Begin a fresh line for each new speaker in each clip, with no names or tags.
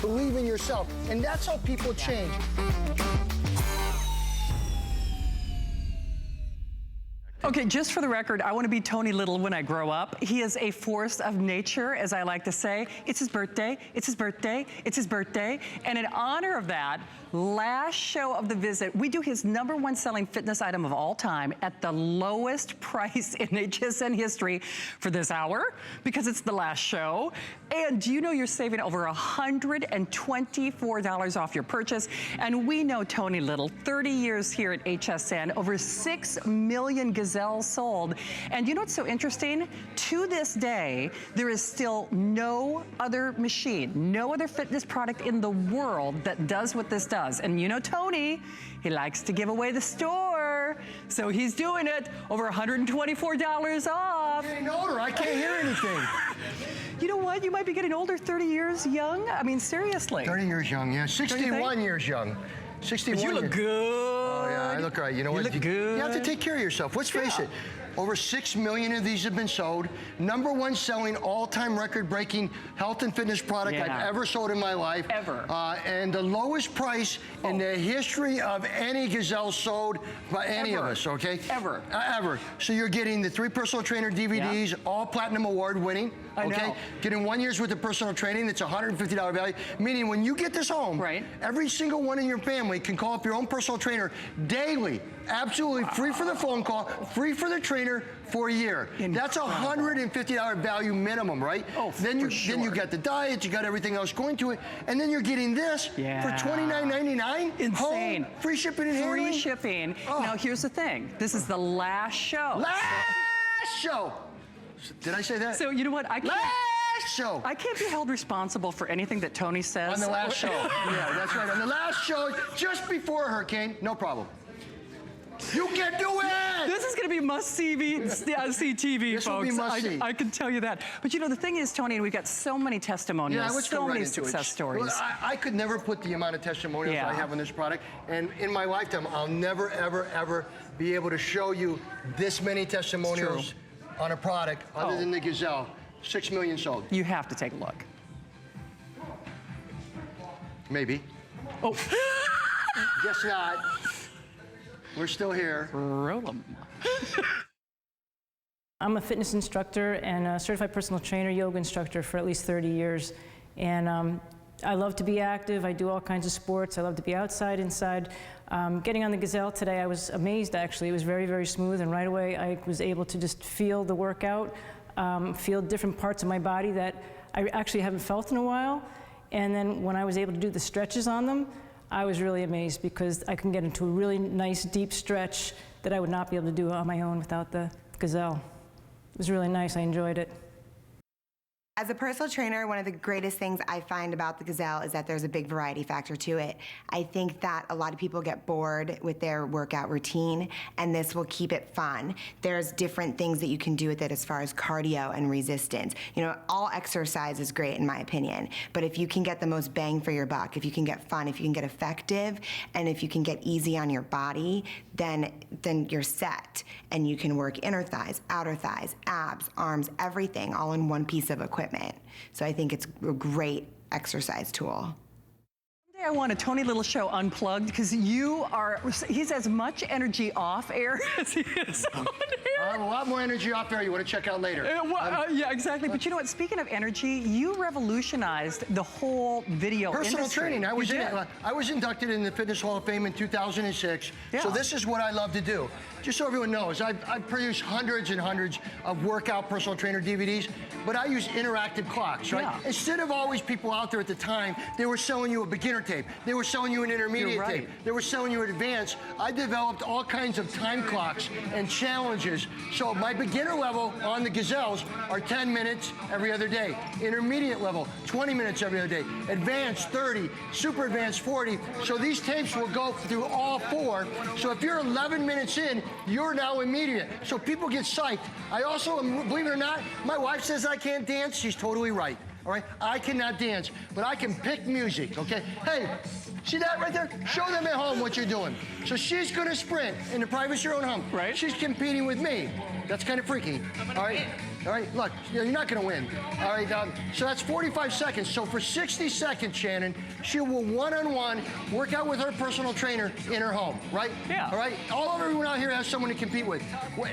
believe in yourself. And that's how people change.
Okay, just for the record, I want to be Tony Little when I grow up. He is a force of nature, as I like to say. It's his birthday, it's his birthday, it's his birthday. And in honor of that, last show of the visit, we do his #1 selling fitness item of all time at the lowest price in HSN history for this hour, because it's the last show. And do you know you're saving over $124 off your purchase? And we know Tony Little, 30 years here at HSN, over 6 million Gazelle sold. And you know what's so interesting? To this day, there is still no other machine, no other fitness product in the world that does what this does. And you know Tony, he likes to give away the store. So he's doing it, over $124 off.
I'm getting older, I can't hear anything.
You know what? You might be getting older, 30 years young. I mean, seriously.
30 years young, yeah. 61 years young. 61
But you look good.
Oh, yeah, I look right. You know what?
You look good.
You have to take care of yourself. Let's face it. Over 6 million of these have been sold. #1 selling, all-time record-breaking health and fitness product I've ever sold in my life.
Ever.
And the lowest price in the history of any Gazelle sold by any of us, okay?
Ever.
Ever. So you're getting the 3 personal trainer DVDs, all platinum award winning, okay? Getting 1 year's worth of personal training, that's $150 value. Meaning when you get this home, every single one in your family can call up your own personal trainer daily. Absolutely free for the phone call, free for the trainer for a year. That's $150 value minimum, right?
Oh,
then you got the diet, you got everything else going to it, and then you're getting this for $29.99.
Insane.
Home, free shipping and handling.
Free shipping. Now here's the thing. This is the last show.
Last show. Did I say that?
So you know what? I can't.
Last show.
I can't be held responsible for anything that Tony says.
On the last show. Yeah, that's right. On the last show, just before a hurricane, no problem. You can do it!
This is going to be must-see TV,
this
folks.
Will be must-see.
I can tell you that. But you know, the thing is, Tony, and we've got so many testimonials, so many success stories.
Well, I could never put the amount of testimonials I have on this product, and in my lifetime, I'll never, ever, ever be able to show you this many testimonials on a product other than the Gazelle. 6 million sold.
You have to take a look.
Maybe.
Oh.
Guess not. We're still here.
Roll 'em.
I'm a fitness instructor and a certified personal trainer, yoga instructor for at least 30 years. And I love to be active. I do all kinds of sports. I love to be outside, inside. Getting on the Gazelle today, I was amazed, actually. It was very, very smooth, and right away I was able to just feel the workout, feel different parts of my body that I actually haven't felt in a while. And then when I was able to do the stretches on them, I was really amazed because I can get into a really nice deep stretch that I would not be able to do on my own without the Gazelle. It was really nice. I enjoyed it.
As a personal trainer, one of the greatest things I find about the Gazelle is that there's a big variety factor to it. I think that a lot of people get bored with their workout routine, and this will keep it fun. There's different things that you can do with it as far as cardio and resistance. You know, all exercise is great in my opinion, but if you can get the most bang for your buck, if you can get fun, if you can get effective, and if you can get easy on your body, then you're set, and you can work inner thighs, outer thighs, abs, arms, everything, all in one piece of equipment. So I think it's a great exercise tool.
Someday I want a Tony Little show unplugged because he's as much energy off air as he is on air.
I have a lot more energy off there you want to check out later.
Yeah, exactly. But you know what? Speaking of energy, you revolutionized the whole video
Personal
industry.
training. I was inducted in the Fitness Hall of Fame in 2006. So this is what I love to do. Just so everyone knows, I've produced hundreds and hundreds of workout personal trainer DVDs, but I use interactive clocks, right? Instead of always people out there at the time, they were selling you a beginner tape. They were selling you an intermediate tape. They were selling you an advanced. I developed all kinds of time clocks and challenges. So my beginner level on the Gazelles are 10 minutes every other day. Intermediate level, 20 minutes every other day. Advanced, 30. Super advanced, 40. So these tapes will go through all 4. So if you're 11 minutes in, you're now immediate. So people get psyched. I also, believe it or not, my wife says I can't dance. She's totally right. All right, I cannot dance, but I can pick music, okay? Hey, see that right there? Show them at home what you're doing. So she's gonna sprint in the privacy of her own home. Right. She's competing with me. That's kind of freaky, all right? All right, look, you're not going to win. All right, so that's 45 seconds. So for 60 seconds, Shannon, she will one-on-one work out with her personal trainer in her home, right?
Yeah.
All right, everyone out here has someone to compete with.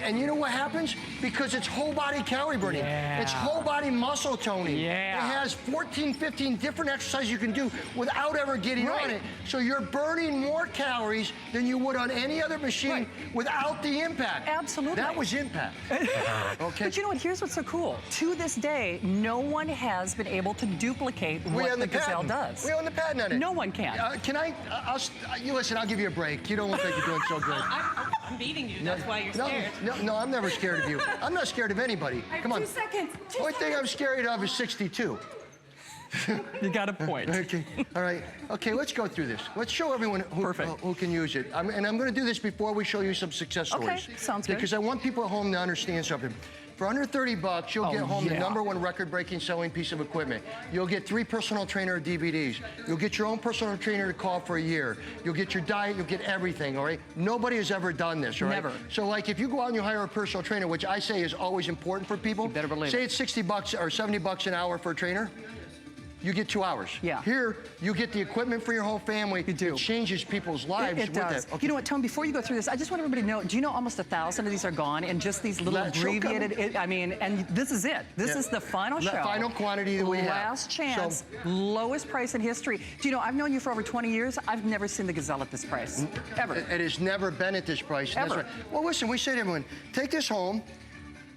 And you know what happens? Because it's whole body calorie burning.
Yeah.
It's whole body muscle toning.
Yeah.
It has 14, 15 different exercises you can do without ever getting on it. So you're burning more calories than you would on any other machine without the impact.
Absolutely.
That was impact. Okay.
But you know what? Here's what's so cool. To this day, no one has been able to duplicate what the Gazelle does.
We own the patent on it.
No one can.
Can I? You listen. I'll give you a break. You don't look like you're doing so good.
I'm beating you. That's why you're scared.
No, I'm never scared of you. I'm not scared of anybody. Come on.
2 seconds.
The only thing I'm scared of is 62.
You got a point.
Okay. All right. Okay, let's go through this. Let's show everyone who can use it. And I'm going to do this before we show you some success stories.
Okay, sounds good.
Because I want people at home to understand something. For under 30 bucks, you'll get home the #1 record-breaking selling piece of equipment. You'll get 3 personal trainer DVDs. You'll get your own personal trainer to call for a year. You'll get your diet. You'll get everything, all right? Nobody has ever done this, all right?
Never.
So, like, if you go out and you hire a personal trainer, which I say is always important for people.
You better believe
say
it.
it's 60 bucks or 70 bucks an hour for a trainer. You get 2 hours.
Yeah.
Here, you get the equipment for your whole family.
You do.
It changes people's lives.
It does.
Okay.
You know what, Tone, before you go through this, I just want everybody to know, do you know almost 1,000 of these are gone and just these little abbreviated, and this is it. This is the final show.
The final quantity that we have.
Last chance, lowest price in history. Do you know, I've known you for over 20 years. I've never seen the Gazelle at this price, ever.
It has never been at this price.
Ever.
That's right. Well, listen, we say to everyone, take this home,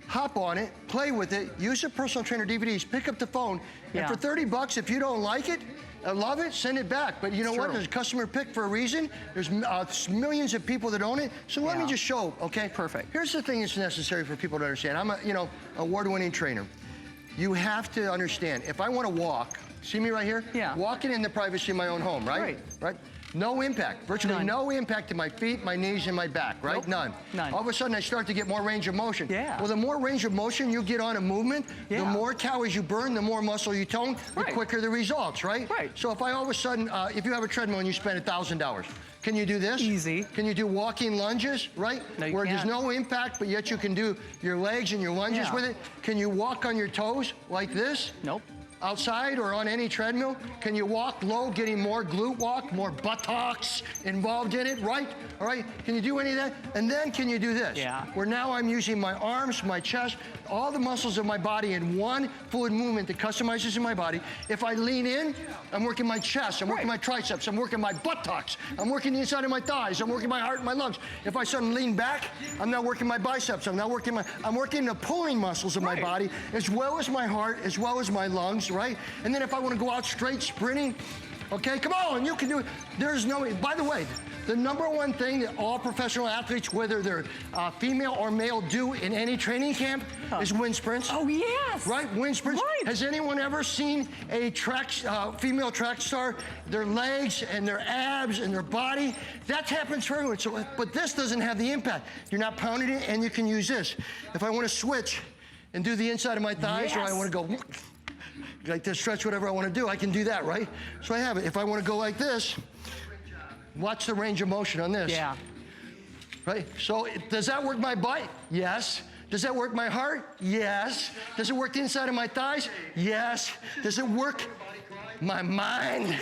hop on it, play with it, use the personal trainer DVDs, pick up the phone, and for 30 bucks, if you don't like it, love it, send it back. But you know what? There's a customer pick for a reason. There's millions of people that own it. So let me just show, okay?
Perfect.
Here's the thing that's necessary for people to understand. I'm a, award-winning trainer. You have to understand, if I want to walk, see me right here?
Yeah.
Walking in the privacy of my own home, right? Right. No impact, virtually no impact to my feet, my knees, and my back, right?
Nope.
None.
None.
All of a sudden, I start to get more range of motion.
Yeah.
Well, the more range of motion you get on a movement, the more calories you burn, the more muscle you tone, the quicker the results, right?
Right.
So if I all of a sudden, if you have a treadmill and you spend $1,000, can you do this?
Easy.
Can you do walking lunges, right?
No, you
Where
can't.
there's no impact, but yet you can do your legs and your lunges with it? Can you walk on your toes like this?
Nope.
Outside or on any treadmill? Can you walk low, getting more glute walk, more buttocks involved in it, right? All right, can you do any of that? And then can you do this?
Yeah.
Where now I'm using my arms, my chest, all the muscles of my body in one fluid movement that customizes in my body. If I lean in, I'm working my chest, I'm working my triceps, I'm working my buttocks, I'm working the inside of my thighs, I'm working my heart and my lungs. If I suddenly lean back, I'm not working my biceps, I'm working the pulling muscles of my body, as well as my heart, as well as my lungs, right? And then if I want to go out straight sprinting, okay, come on, you can do it. There's no, by the way, the #1 thing that all professional athletes, whether they're female or male, do in any training camp is wind sprints.
Oh, yes.
Right, wind sprints.
Right.
Has anyone ever seen a female track star, their legs and their abs and their body? That happens for everyone. So, but this doesn't have the impact. You're not pounding it, and you can use this. If I want to switch and do the inside of my thighs, or I want to go like this, stretch whatever I want to do, I can do that, right? So I have it. If I want to go like this, watch the range of motion on this.
Yeah.
Right? So does that work my butt? Yes. Does that work my heart? Yes. Does it work the inside of my thighs? Yes. Does it work my mind?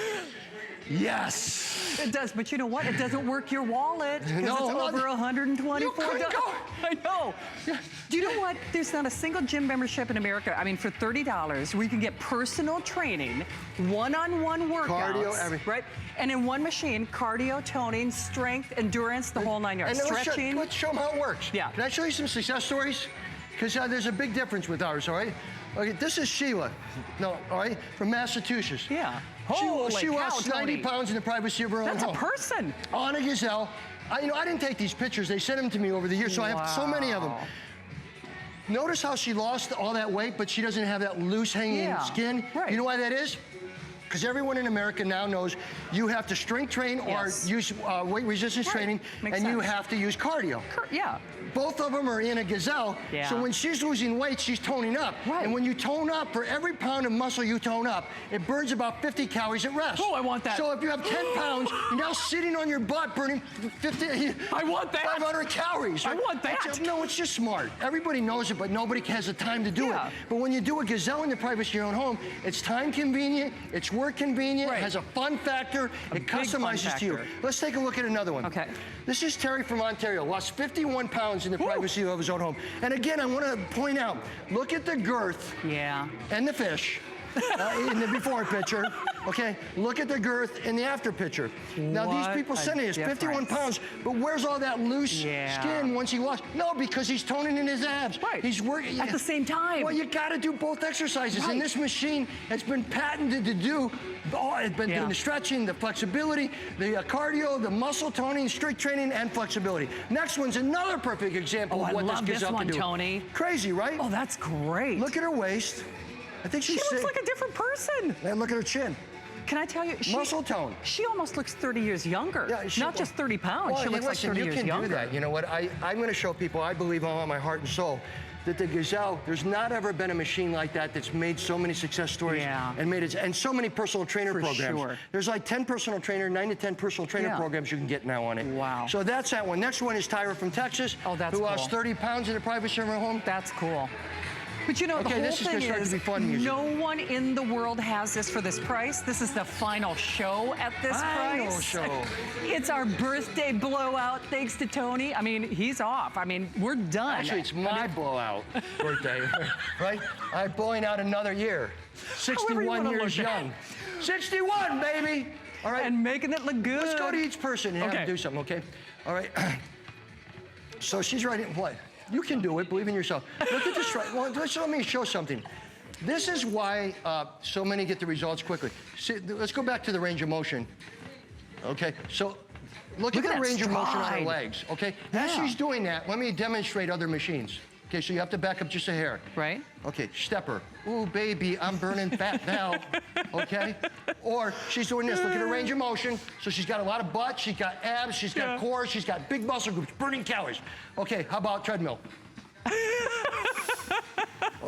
Yes.
It does, but you know what? It doesn't work your wallet because it's over $124.
You couldn't go.
I know. Yeah. Do you know what? There's not a single gym membership in America, I mean, for $30 where you can get personal training, one-on-one workouts.
Cardio, everything.
Right? And in one machine, cardio, toning, strength, endurance, the whole 9 yards.
And
Stretching.
let's show them how it works.
Yeah.
Can I show you some success stories? Because there's a big difference with ours, all right? Okay, this is Sheila, all right, from Massachusetts.
Yeah.
She lost 90 pounds in the privacy of her own home.
That's a person.
On a Gazelle. I didn't take these pictures. They sent them to me over the years, so I have so many of them. Notice how she lost all that weight, but she doesn't have that loose hanging skin.
Right.
You know why that is? Because everyone in America now knows you have to strength train or use weight resistance training,
Makes
and you
sense.
have to use cardio.
Yeah.
Both of them are in a Gazelle, so when she's losing weight, she's toning up.
Right.
And when you tone up, for every pound of muscle you tone up, it burns about 50 calories at rest.
Oh, I want that.
So if you have 10 pounds, you're now sitting on your butt burning 50,
I want that.
500 calories.
I want that.
No, it's just smart. Everybody knows it, but nobody has the time to do it. But when you do a Gazelle in the privacy of your own home, it's time convenient, it's work convenient, it has a fun factor, it customizes to you. Let's take a look at another one.
Okay.
This is Terry from Ontario, lost 51 pounds in the privacy of his own home. And again, I want to point out, look at the girth and the fish. In the before picture, okay? Look at the girth in the after picture. Now, these people sending us 51 pounds, but where's all that loose skin once he lost? No, because he's toning in his abs.
Right.
He's working.
At the same time.
Well, you got to do both exercises. And this machine has been patented to do, it's been doing the stretching, the flexibility, the cardio, the muscle toning, strength training, and flexibility. Next one's another perfect example of what this gives up to do.
Tony.
Crazy, right?
Oh, that's great.
Look at her waist. I think
she looks like a different person.
And look at her chin.
Can I tell you?
Muscle tone.
She almost looks 30 years younger. Yeah, not just 30 pounds.
Well,
she looks like 30 years younger.
You can do that. You know what? I'm going to show people, I believe all of my heart and soul, that the Gazelle, there's not ever been a machine like that that's made so many success stories and so many personal trainer programs. There's like 10 personal trainer, 9 to 10 personal trainer programs you can get now on it.
Wow.
So that's that one. Next one is Tyra from Texas, who lost 30 pounds in the privacy of her home.
That's cool. But you know, the whole thing is, no one in the world has this for this price. This is the final show at this price.
Show.
It's our birthday blowout, thanks to Tony. I mean, he's off. I mean, we're done.
Actually, it's my blowout birthday, right? I'm blowing out another year. 61 years young. 61, baby! All right.
And making it look good.
Let's go to each person and have them do something, okay? All right. So she's writing what? You can do it. Believe in yourself. Look at this. Well, let me show something. This is why so many get the results quickly. See, let's go back to the range of motion. Okay. So look at the range of motion on her legs. Okay. As she's doing that, let me demonstrate other machines. Okay. So you have to back up just a hair.
Right.
Okay. Stepper. Ooh, baby, I'm burning fat now. Okay. Or she's doing this. Look at her range of motion. So she's got a lot of butt. She's got abs. She's got core. She's got big muscle groups, burning calories. Okay. How about treadmill? You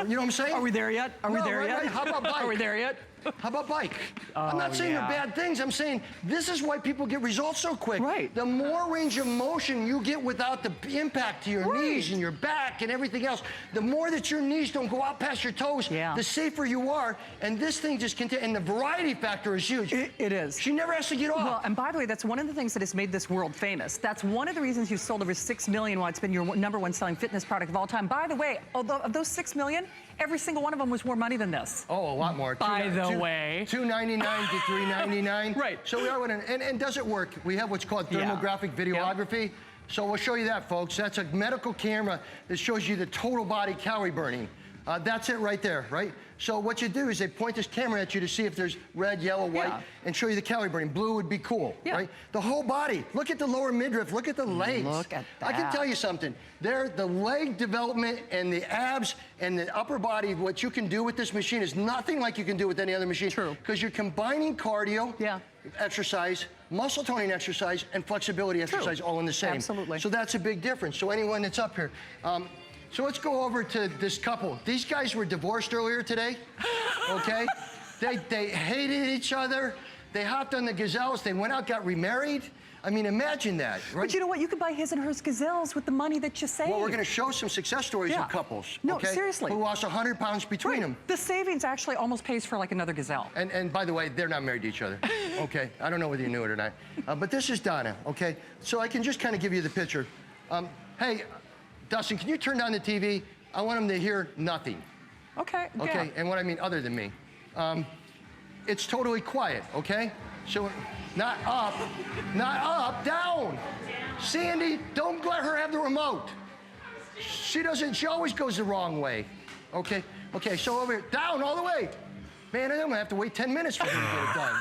know what I'm saying?
Are we there yet? Are we there yet?
Right. How about bike?
Are we there yet?
How about bike? I'm not saying they're bad things. I'm saying this is why people get results so quick.
Right.
The more range of motion you get without the impact to your knees and your back and everything else, the more that your knees don't go out past your toes, the safer you are. And this thing just continues. And the variety factor is huge.
It is.
She never has to get off.
Well, and by the way, that's one of the things that has made this world famous. That's one of the reasons you've sold over 6 million, why it's been your #1 selling fitness product of all time. By the way, although of those 6 million, every single one of them was more money than this.
Oh, a lot more.
By the way.
$299 to $399.
Right.
So we are, and does it work? We have what's called thermographic videography. So we'll show you that, folks. That's a medical camera that shows you the total body calorie burning. That's it right there, right? So what you do is they point this camera at you to see if there's red, yellow, white, and show you the calorie burning. Blue would be cool, right? The whole body. Look at the lower midriff. Look at the legs.
Look at that.
I can tell you something. The leg development and the abs and the upper body, what you can do with this machine is nothing like you can do with any other machine. True. Because you're combining cardio, exercise, muscle toning exercise, and flexibility exercise all in the same.
Absolutely.
So that's a big difference. So anyone that's up here. So let's go over to this couple. These guys were divorced earlier today, okay? They hated each other. They hopped on the Gazelles. They went out, got remarried. I mean, imagine that, right?
But you know what? You could buy his and hers Gazelles with the money that you save.
Well, we're going to show some success stories of couples.
No, seriously.
Who lost 100 pounds between them.
The savings actually almost pays for like another Gazelle.
And by the way, they're not married to each other. Okay, I don't know whether you knew it or not. But this is Donna, okay? So I can just kind of give you the picture. Hey, Dustin, can you turn down the TV? I want them to hear nothing.
Okay,
okay, and what I mean other than me. It's totally quiet, okay? So, not up, down. Sandy, don't let her have the remote. She always goes the wrong way, okay? Okay, so over here, down all the way. Man, I'm gonna have to wait 10 minutes for her to get it done.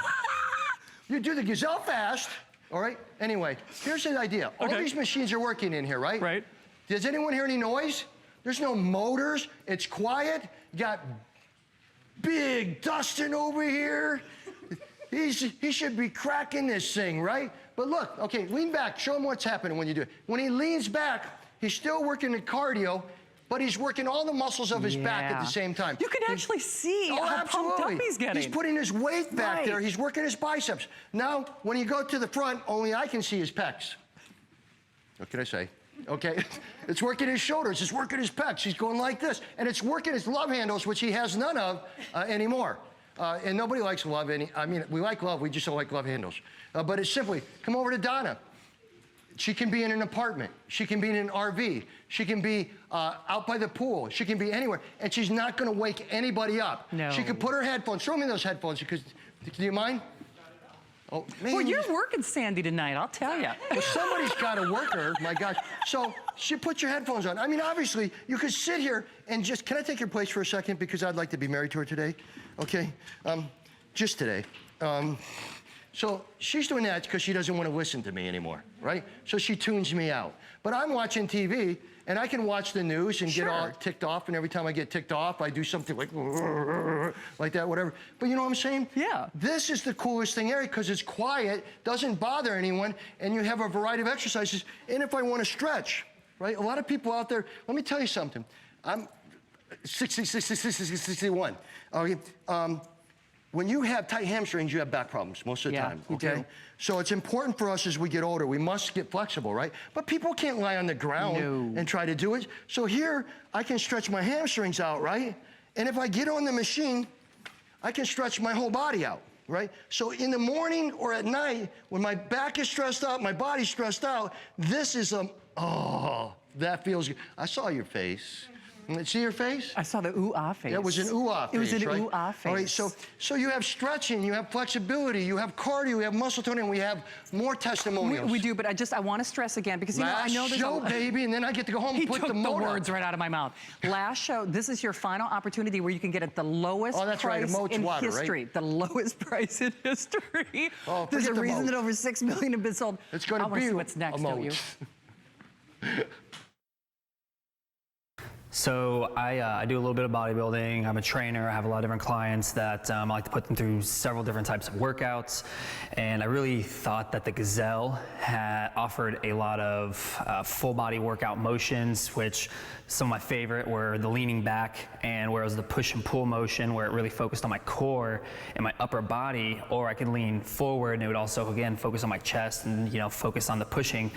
You do the Gazelle fast, all right? Anyway, here's the idea. All these machines are working in here, right?
Right.
Does anyone hear any noise? There's no motors. It's quiet. You got big Dustin over here. he should be cracking this thing, right? But look, okay, lean back. Show him what's happening when you do it. When he leans back, he's still working the cardio, but he's working all the muscles of his back at the same time.
You can actually see how pumped up he's getting.
He's putting his weight back there. He's working his biceps. Now, when you go to the front, only I can see his pecs. What can I say? Okay, it's working his shoulders, it's working his pecs. He's going like this, and it's working his love handles, which he has none of anymore. And nobody likes love. I mean, we like love, we just don't like love handles. But it's simply, come over to Donna. She can be in an apartment. She can be in an RV. She can be out by the pool. She can be anywhere, and she's not going to wake anybody up.
No.
She could put her headphones. Show me those headphones, because do you mind? Oh, man.
Well, you're working Sandy tonight, I'll tell you.
Well, somebody's got to work her, my gosh. So she put your headphones on. I mean, obviously, you could sit here and just, can I take your place for a second? Because I'd like to be married to her today, okay? Just today. So she's doing that because she doesn't want to listen to me anymore, right? So she tunes me out. But I'm watching TV, and I can watch the news and get all ticked off, and every time I get ticked off, I do something like that, whatever. But you know what I'm saying?
Yeah.
This is the coolest thing area because it's quiet, doesn't bother anyone, and you have a variety of exercises. And if I want to stretch, right? A lot of people out there, let me tell you something. I'm 61. Okay. When you have tight hamstrings, you have back problems most of the time, okay? So it's important for us as we get older. We must get flexible, right? But people can't lie on the ground and try to do it. So here, I can stretch my hamstrings out, right? And if I get on the machine, I can stretch my whole body out, right? So in the morning or at night, when my back is stressed out, my body's stressed out, this is oh, that feels good. I saw your face. See your face?
I saw the ooh-ah face.
That was an ooh-ah face,
It was an
right?
ooh-ah face.
All right, so you have stretching, you have flexibility, you have cardio, you have muscle toning, we have more testimonials.
We do, but I want to stress again, because I know there's
show, baby, and then I get to go home and put the motor.
the words right out of my mouth. Last show, this is your final opportunity where you can get at the lowest price in history.
Right?
The lowest price in history.
Oh,
there's a reason that over 6 million have been sold.
It's going to be
what's next, don't you?
So I do a little bit of bodybuilding. I'm a trainer. I have a lot of different clients that I like to put them through several different types of workouts. And I really thought that the Gazelle had offered a lot of full body workout motions, which some of my favorite were the leaning back, and where it was the push and pull motion, where it really focused on my core and my upper body, or I could lean forward and it would also, again, focus on my chest and, you know, focus on the pushing.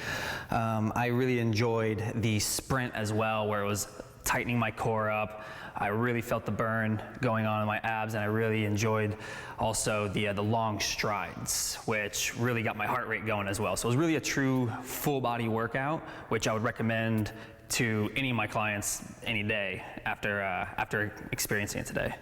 I really enjoyed the sprint as well, where it was tightening my core up. I really felt the burn going on in my abs, and I really enjoyed also the long strides, which really got my heart rate going as well. So it was really a true full body workout, which I would recommend to any of my clients any day after experiencing it today.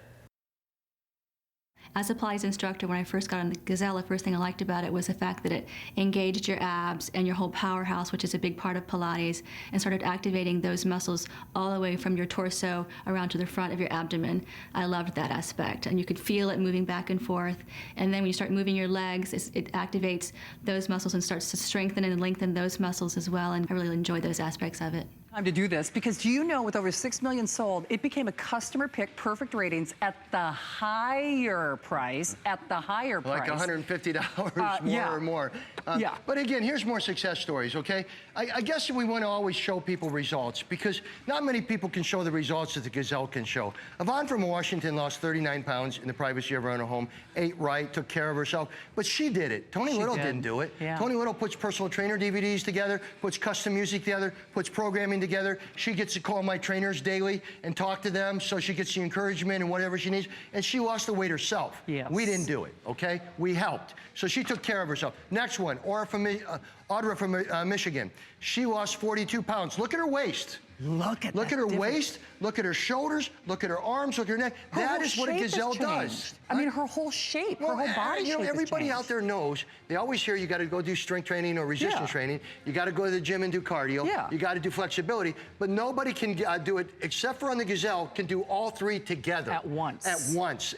As a Pilates instructor, when I first got on the Gazelle, the first thing I liked about it was the fact that it engaged your abs and your whole powerhouse, which is a big part of Pilates, and started activating those muscles all the way from your torso around to the front of your abdomen. I loved that aspect, and you could feel it moving back and forth. And then when you start moving your legs, it activates those muscles and starts to strengthen and lengthen those muscles as well, and I really enjoyed those aspects of it.
Time to do this, because do you know, with over 6 million sold, it became a customer pick, perfect ratings at the higher price, like
$150 more or more. But again, here's more success stories, okay? I guess we want to always show people results, because not many people can show the results that the Gazelle can show. Yvonne from Washington lost 39 pounds in the privacy of her own home, ate right, took care of herself, but she did it. Tony Little didn't do it. Tony Little puts personal trainer DVDs together, puts custom music together, puts programming together. She gets to call my trainers daily and talk to them, so she gets the encouragement and whatever she needs. And she lost the weight herself. We didn't do it, okay? We helped. So she took care of herself. Next one, Audra from Michigan. She lost 42 pounds. Look at her waist. Look at her waist, look at her shoulders, look at her arms, look at her neck. That is what a Gazelle does.
I mean, her whole shape, her whole body shape.
Everybody out there knows, they always hear you got to go do strength training or resistance training. You got to go to the gym and do cardio. You got to do flexibility. But nobody can do it, except for on the Gazelle, can do all three together.
At once.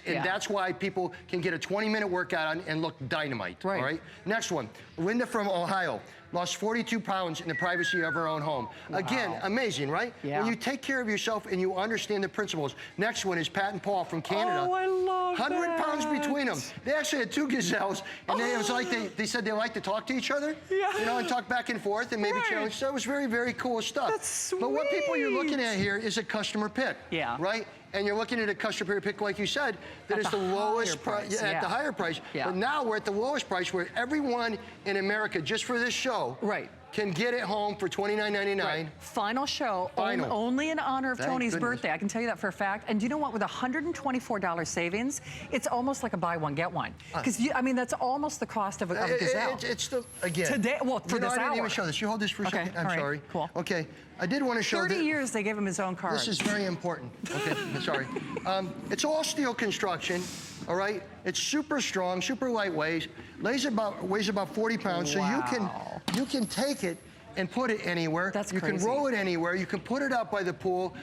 And that's why people can get a 20-minute workout and look dynamite. All right? Next one, Linda from Ohio. lost 42 pounds in the privacy of her own home. Wow. Again, amazing, right?
Yeah.
When you take care of yourself and you understand the principles. Next one is Pat and Paul from Canada.
Oh, I love
100 pounds between them. They actually had 2 gazelles, and it was like they said they like to talk to each other, you know, and talk back and forth and maybe challenge. So it was very, very cool stuff.
That's sweet.
But what people you're looking at here is a customer pick, right? And you're looking at a customer pick, like you said, that is the lowest price, at the higher price. But now we're at the lowest price where everyone in America, just for this show, can get it home for $29.99.
Right. Final show, only in honor of Tony's birthday. I can tell you that for a fact. And do you know what? With $124 savings, it's almost like a buy one, get one. Because, I mean, that's almost the cost of a Gazelle.
It's the, again.
Today, well, for this
I didn't
hour.
even show this. You hold this for a second? I'm sorry.
Cool.
Okay. I did want to show
30 years they gave him his own card.
This is very important. Okay, sorry. It's all steel construction, all right? It's super strong, super lightweight, weighs about 40 pounds, so you can take it and put it anywhere.
That's
you
crazy.
can roll it anywhere. You can put it out by the pool.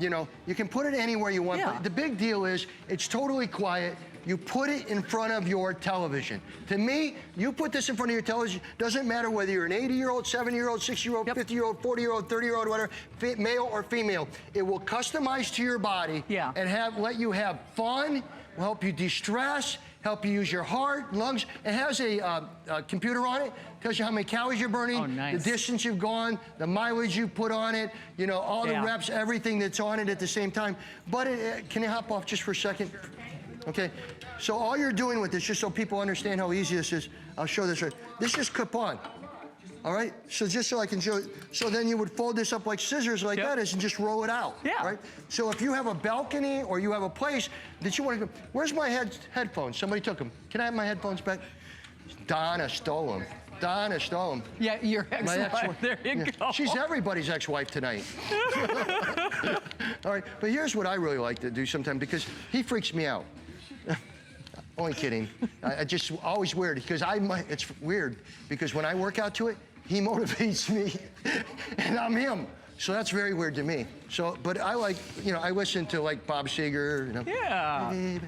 You know, you can put it anywhere you want. But the big deal is it's totally quiet. You put it in front of your television. To me, you put this in front of your television, doesn't matter whether you're an 80-year-old, 70-year-old, 60-year-old, 50-year-old, 40-year-old, 30-year-old, whatever, male or female. It will customize to your body and let you have fun, will help you de-stress, help you use your heart, lungs. It has a computer on it, tells you how many calories you're burning, the distance you've gone, the mileage you put on it, you know, all the reps, everything that's on it at the same time. But can you hop off just for a second? Okay, so all you're doing with this, just so people understand how easy this is, I'll show this right. This is clip on, all right? So just so I can show it, so then you would fold this up like scissors like that is and just roll it out, right? So if you have a balcony or you have a place that you want to, where's my headphones? Somebody took them. Can I have my headphones back? Donna stole them. Donna stole them.
Yeah, your ex-wife. There you go.
She's everybody's ex-wife tonight. All right, but here's what I really like to do sometimes because he freaks me out. Only kidding. I just always weird because it's weird because when I work out to it, he motivates me and I'm him. So that's very weird to me. So, but I like, you know, I listen to like Bob Seger, you know,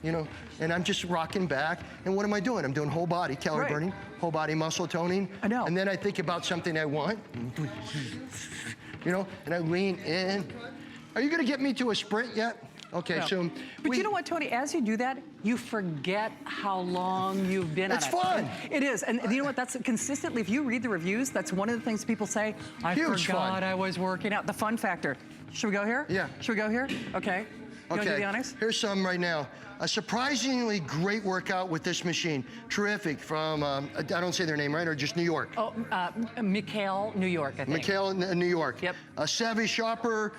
you know, and I'm just rocking back. And what am I doing? I'm doing whole body calorie burning, whole body muscle toning. I know. And then I think about something I want, you know, and I lean in. Are you gonna get me to a sprint yet? Okay, so.
But you know what, Tony, as you do that, you forget how long you've been on it.
It's fun.
It is, and you know what, that's consistently, if you read the reviews, that's one of the things people say, I forgot I was working out. The fun factor. Should we go here?
Yeah.
Should we go here? Okay. You want to do the honors?
Here's some right now. A surprisingly great workout with this machine. Terrific from, I don't say their name right, or just New York?
Oh, Mikhail, New York, I think.
Mikhail, New York.
Yep.
Savvy Shopper,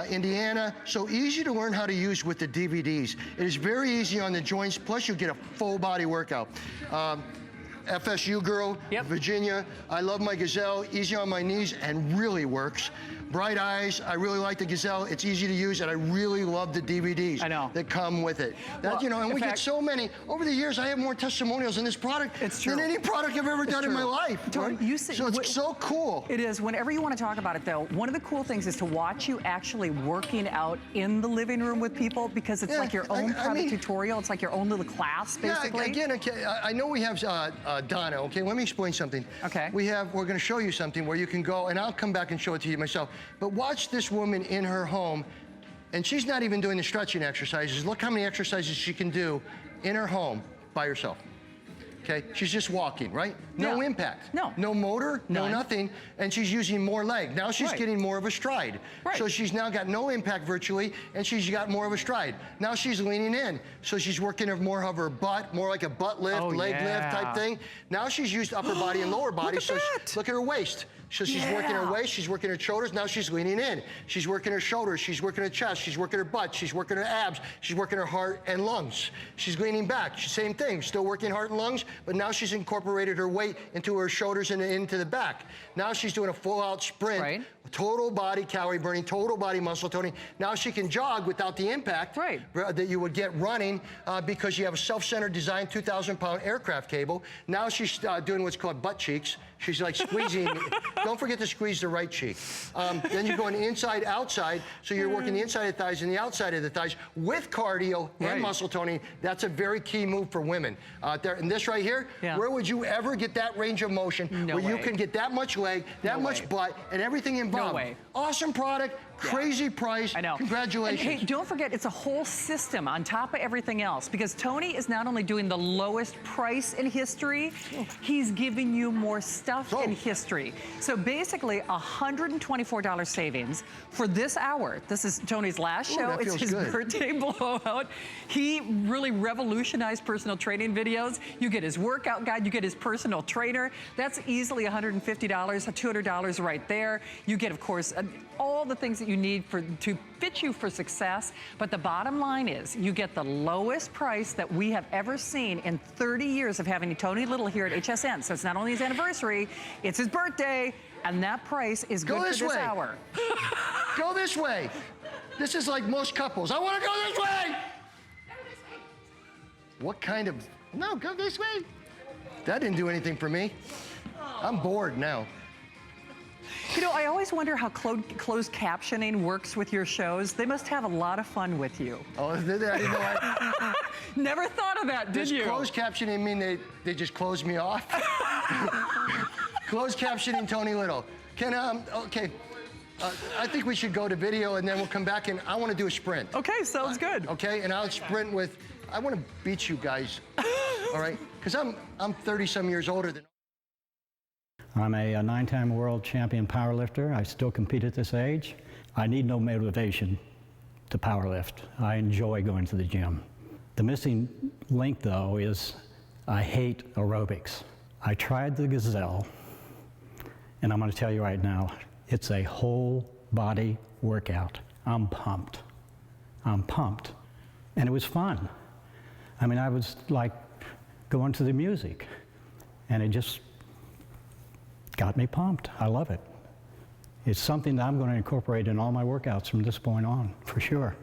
Indiana. So easy to learn how to use with the DVDs. It is very easy on the joints, plus you get a full body workout. FSU girl, Virginia. I love my Gazelle, easy on my knees and really works. Bright eyes, I really like the Gazelle. It's easy to use, and I really love the DVDs that come with it. That,
well,
you know, and we get so many. Over the years, I have more testimonials in this product than any product I've ever done in my life.
Right?
So it's so cool.
It is. Whenever you want to talk about it, though, one of the cool things is to watch you actually working out in the living room with people because it's like your own private tutorial. It's like your own little class, basically.
Yeah, again, I know we have Donna, okay? Let me explain something.
Okay.
We're going to show you something where you can go, and I'll come back and show it to you myself. But watch this woman in her home, and she's not even doing the stretching exercises. Look how many exercises she can do in her home by herself. Okay, she's just walking, right? No impact. No motor, no nothing, and she's using more leg. Now she's getting more of a stride. So she's now got no impact virtually, and she's got more of a stride. Now she's leaning in, so she's working more of her butt, more like a butt lift, leg lift type thing. Now she's used upper body and lower body, so look at her waist. So she's working her waist, she's working her shoulders, now she's leaning in. She's working her shoulders, she's working her chest, she's working her butt, she's working her abs, she's working her heart and lungs. She's leaning back, same thing, still working heart and lungs, but now she's incorporated her weight into her shoulders and into the back. Now she's doing a full out sprint, total body calorie burning, total body muscle toning. Now she can jog without the impact that you would get running because you have a self-centered design 2,000-pound aircraft cable. Now she's doing what's called butt cheeks. She's like squeezing. Don't forget to squeeze the right cheek. Then you're going inside, outside. So you're working the inside of the thighs and the outside of the thighs with cardio and muscle toning. That's a very key move for women. And this right right here,
Yeah.
where would you ever get that range of motion
No
where you
way.
can get that much leg, that
No
much
way.
butt, and everything involved?
way.
Awesome product, crazy price.
I know.
Congratulations.
And hey, don't forget, it's a whole system on top of everything else, because Tony is not only doing the lowest price in history, he's giving you more stuff in history. So basically, $124 savings for this hour. This is Tony's last show.
that
It's
feels
his
good.
birthday blowout. He really revolutionized personal training videos. You get his workout guide, you get his personal trainer. That's easily $150, $200 right there. You get, of course, all the things that you need to fit you for success. But the bottom line is you get the lowest price that we have ever seen in 30 years of having Tony Little here at HSN. So it's not only his anniversary, it's his birthday, and that price is good
this
for this
way.
hour.
Go this way. This is like most couples. I want to go this way. What kind of, no, go this way. That didn't do anything for me. I'm bored now.
You know, I always wonder how closed captioning works with your shows. They must have a lot of fun with you.
Oh, did they? I didn't know.
Never thought of that, did
Does
you?
closed captioning mean they just closed me off? Closed captioning Tony Little. Can, okay. I think we should go to video and then we'll come back and I want to do a sprint.
Okay, sounds good.
Okay, and I'll sprint with, I want to beat you guys, all right? Because I'm 30 some years older than.
I'm a 9-time world champion powerlifter. I still compete at this age. I need no motivation to powerlift. I enjoy going to the gym. The missing link, though, is I hate aerobics. I tried the Gazelle, and I'm going to tell you right now, it's a whole body workout. I'm pumped. I'm pumped. And it was fun. I mean, I was like going to the music, and it just got me pumped. I love it. It's something that I'm going to incorporate in all my workouts from this point on, for sure.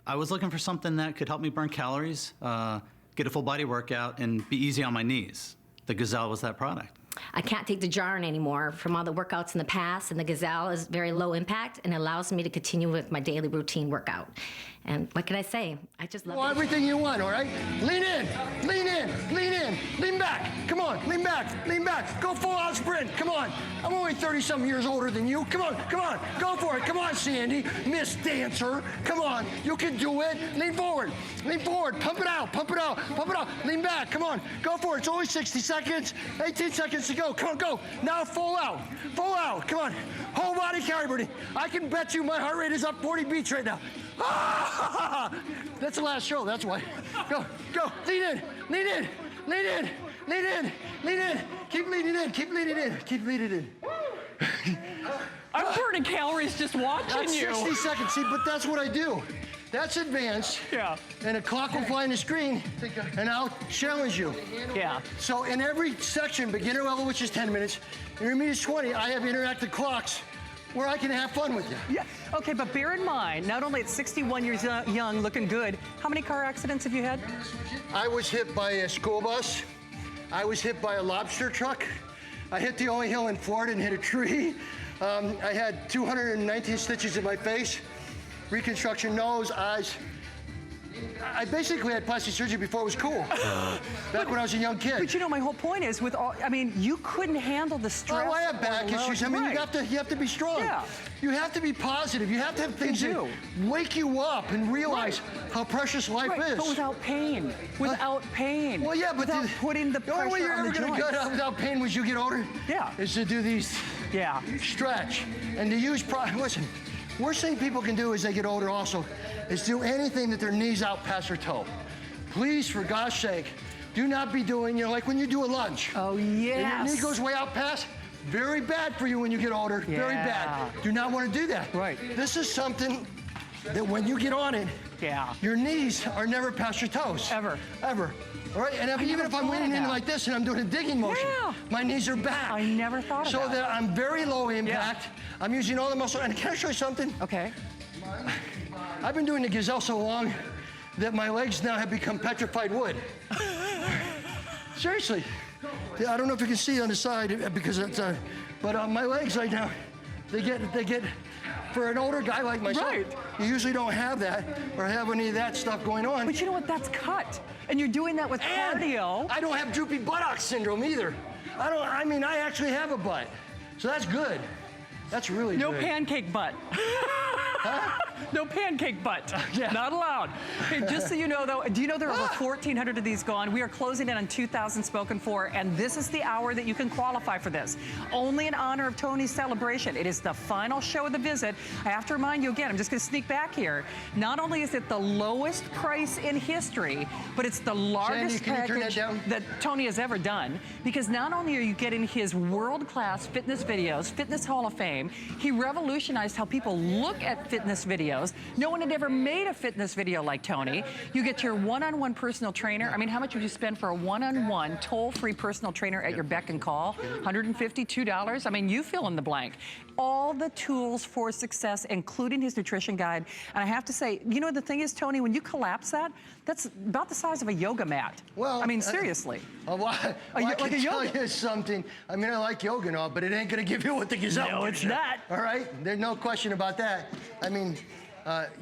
I was looking for something that could help me burn calories, get a full body workout, and be easy on my knees. The Gazelle was that product.
I can't take the jarring anymore from all the workouts in the past, and the Gazelle is very low impact and allows me to continue with my daily routine workout. And what can I say? I just love it.
Everything you want, all right? Lean in, lean in, lean in, lean back. Come on, lean back, lean back. Go full out sprint, come on. I'm only 30-some years older than you. Come on, go for it. Come on, Sandy, Miss Dancer. Come on, you can do it. Lean forward, pump it out, pump it out, pump it out. Lean back, come on, go for it. It's only 60 seconds, 18 seconds to go. Come on, go. Now full out, come on. Whole body carry, Bernie. I can bet you my heart rate is up 40 beats right now. Ah! That's the last show, that's why. Go, lean in, lean in, lean in, lean in, lean in. Keep leaning in, keep leaning in, keep leaning in.
I'm burning calories just watching
That's
you.
60 seconds, see, but that's what I do. That's advanced.
Yeah.
And a clock will fly on the screen, and I'll challenge you.
Yeah.
So in every section, beginner level, which is 10 minutes, intermediate is 20, I have interactive clocks where I can have fun with you.
Yeah. Okay, but bear in mind, not only at 61 years young, looking good, how many car accidents have you had?
I was hit by a school bus. I was hit by a lobster truck. I hit the only hill in Florida and hit a tree. I had 219 stitches in my face, reconstruction nose, eyes. I basically had plastic surgery before it was cool. Back when I was a young kid.
But you know, my whole point is with all, I mean, you couldn't handle the stress.
Oh, I have back
or load.
issues. I mean,
Right.
you have to be strong.
Yeah.
You have to be positive. You have to have things
You
that
do.
wake you up and realize how precious life
Right,
is.
but without pain. Without pain.
Well, yeah, but
without putting the
only way
pressure
you're
on
ever
the
going to
joints.
get out without pain as you get older
Yeah.
is to do these
Yeah.
stretch and to use listen, worst thing people can do as they get older also is do anything that their knees out past their toe. Please, for God's sake, do not be doing, like when you do a lunge.
Oh,
And
yes.
your knee goes way out past, very bad for you when you get older, very bad. Do not want to do that.
Right.
This is something that when you get on it,
Yeah.
your knees are never past your toes.
Ever.
Ever. All right, and even if I'm
thought
leaning
of
in
that.
like this and I'm doing a digging motion,
Yeah.
my knees are back.
I never thought of
so
that.
So that I'm very low impact. I'm using all the muscle. And can I show you something?
Okay.
I've been doing the Gazelle so long that my legs now have become petrified wood. Seriously. I don't know if you can see on the side because it's, but my legs right now, they get, for an older guy like myself,
Right.
you usually don't have that or have any of that stuff going on.
But you know what? That's cut. And you're doing that with cardio.
I don't have droopy buttock syndrome either. I mean, I actually have a butt. So that's good. That's really
no
good.
No pancake butt. Huh? No pancake butt. Yeah. Not allowed. Hey, just so you know, though, do you know there are over 1,400 of these gone? We are closing in on 2,000 spoken for, and this is the hour that you can qualify for this. Only in honor of Tony's celebration. It is the final show of the visit. I have to remind you again, I'm just going to sneak back here. Not only is it the lowest price in history, but it's the largest package that Tony has ever done, because not only are you getting his world-class fitness videos, Fitness Hall of Fame, he revolutionized how people look at fitness videos. No one had ever made a fitness video like Tony. You get your one-on-one personal trainer. I mean, how much would you spend for a one-on-one toll-free personal trainer at your beck and call? $150, $2? I mean, you fill in the blank. All the tools for success, including his nutrition guide. And I have to say, you know, the thing is, Tony, when you collapse that, that's about the size of a yoga mat.
Well,
I mean, seriously.
I can tell you something. I mean, I like yoga and all, but it ain't going to give you what the Gazelle
No, it's not.
All right? There's no question about that. I mean,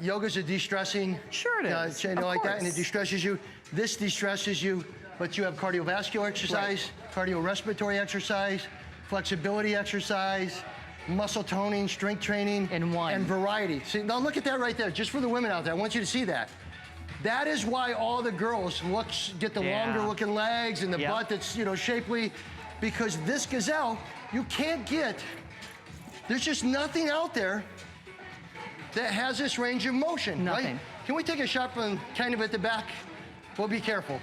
yoga's a de-stressing.
Sure it is.
Chain like that, and it de-stresses you. This de-stresses you, but you have cardiovascular exercise, cardiorespiratory exercise, flexibility exercise, muscle toning, strength training,
in one.
And variety. See, now look at that right there, just for the women out there. I want you to see that. That is why all the girls get the longer looking legs and the butt that's, you know, shapely, because this Gazelle, you can't get, there's just nothing out there that has this range of motion,
Nothing.
right? Can we take a shot from kind of at the back? Well, be careful.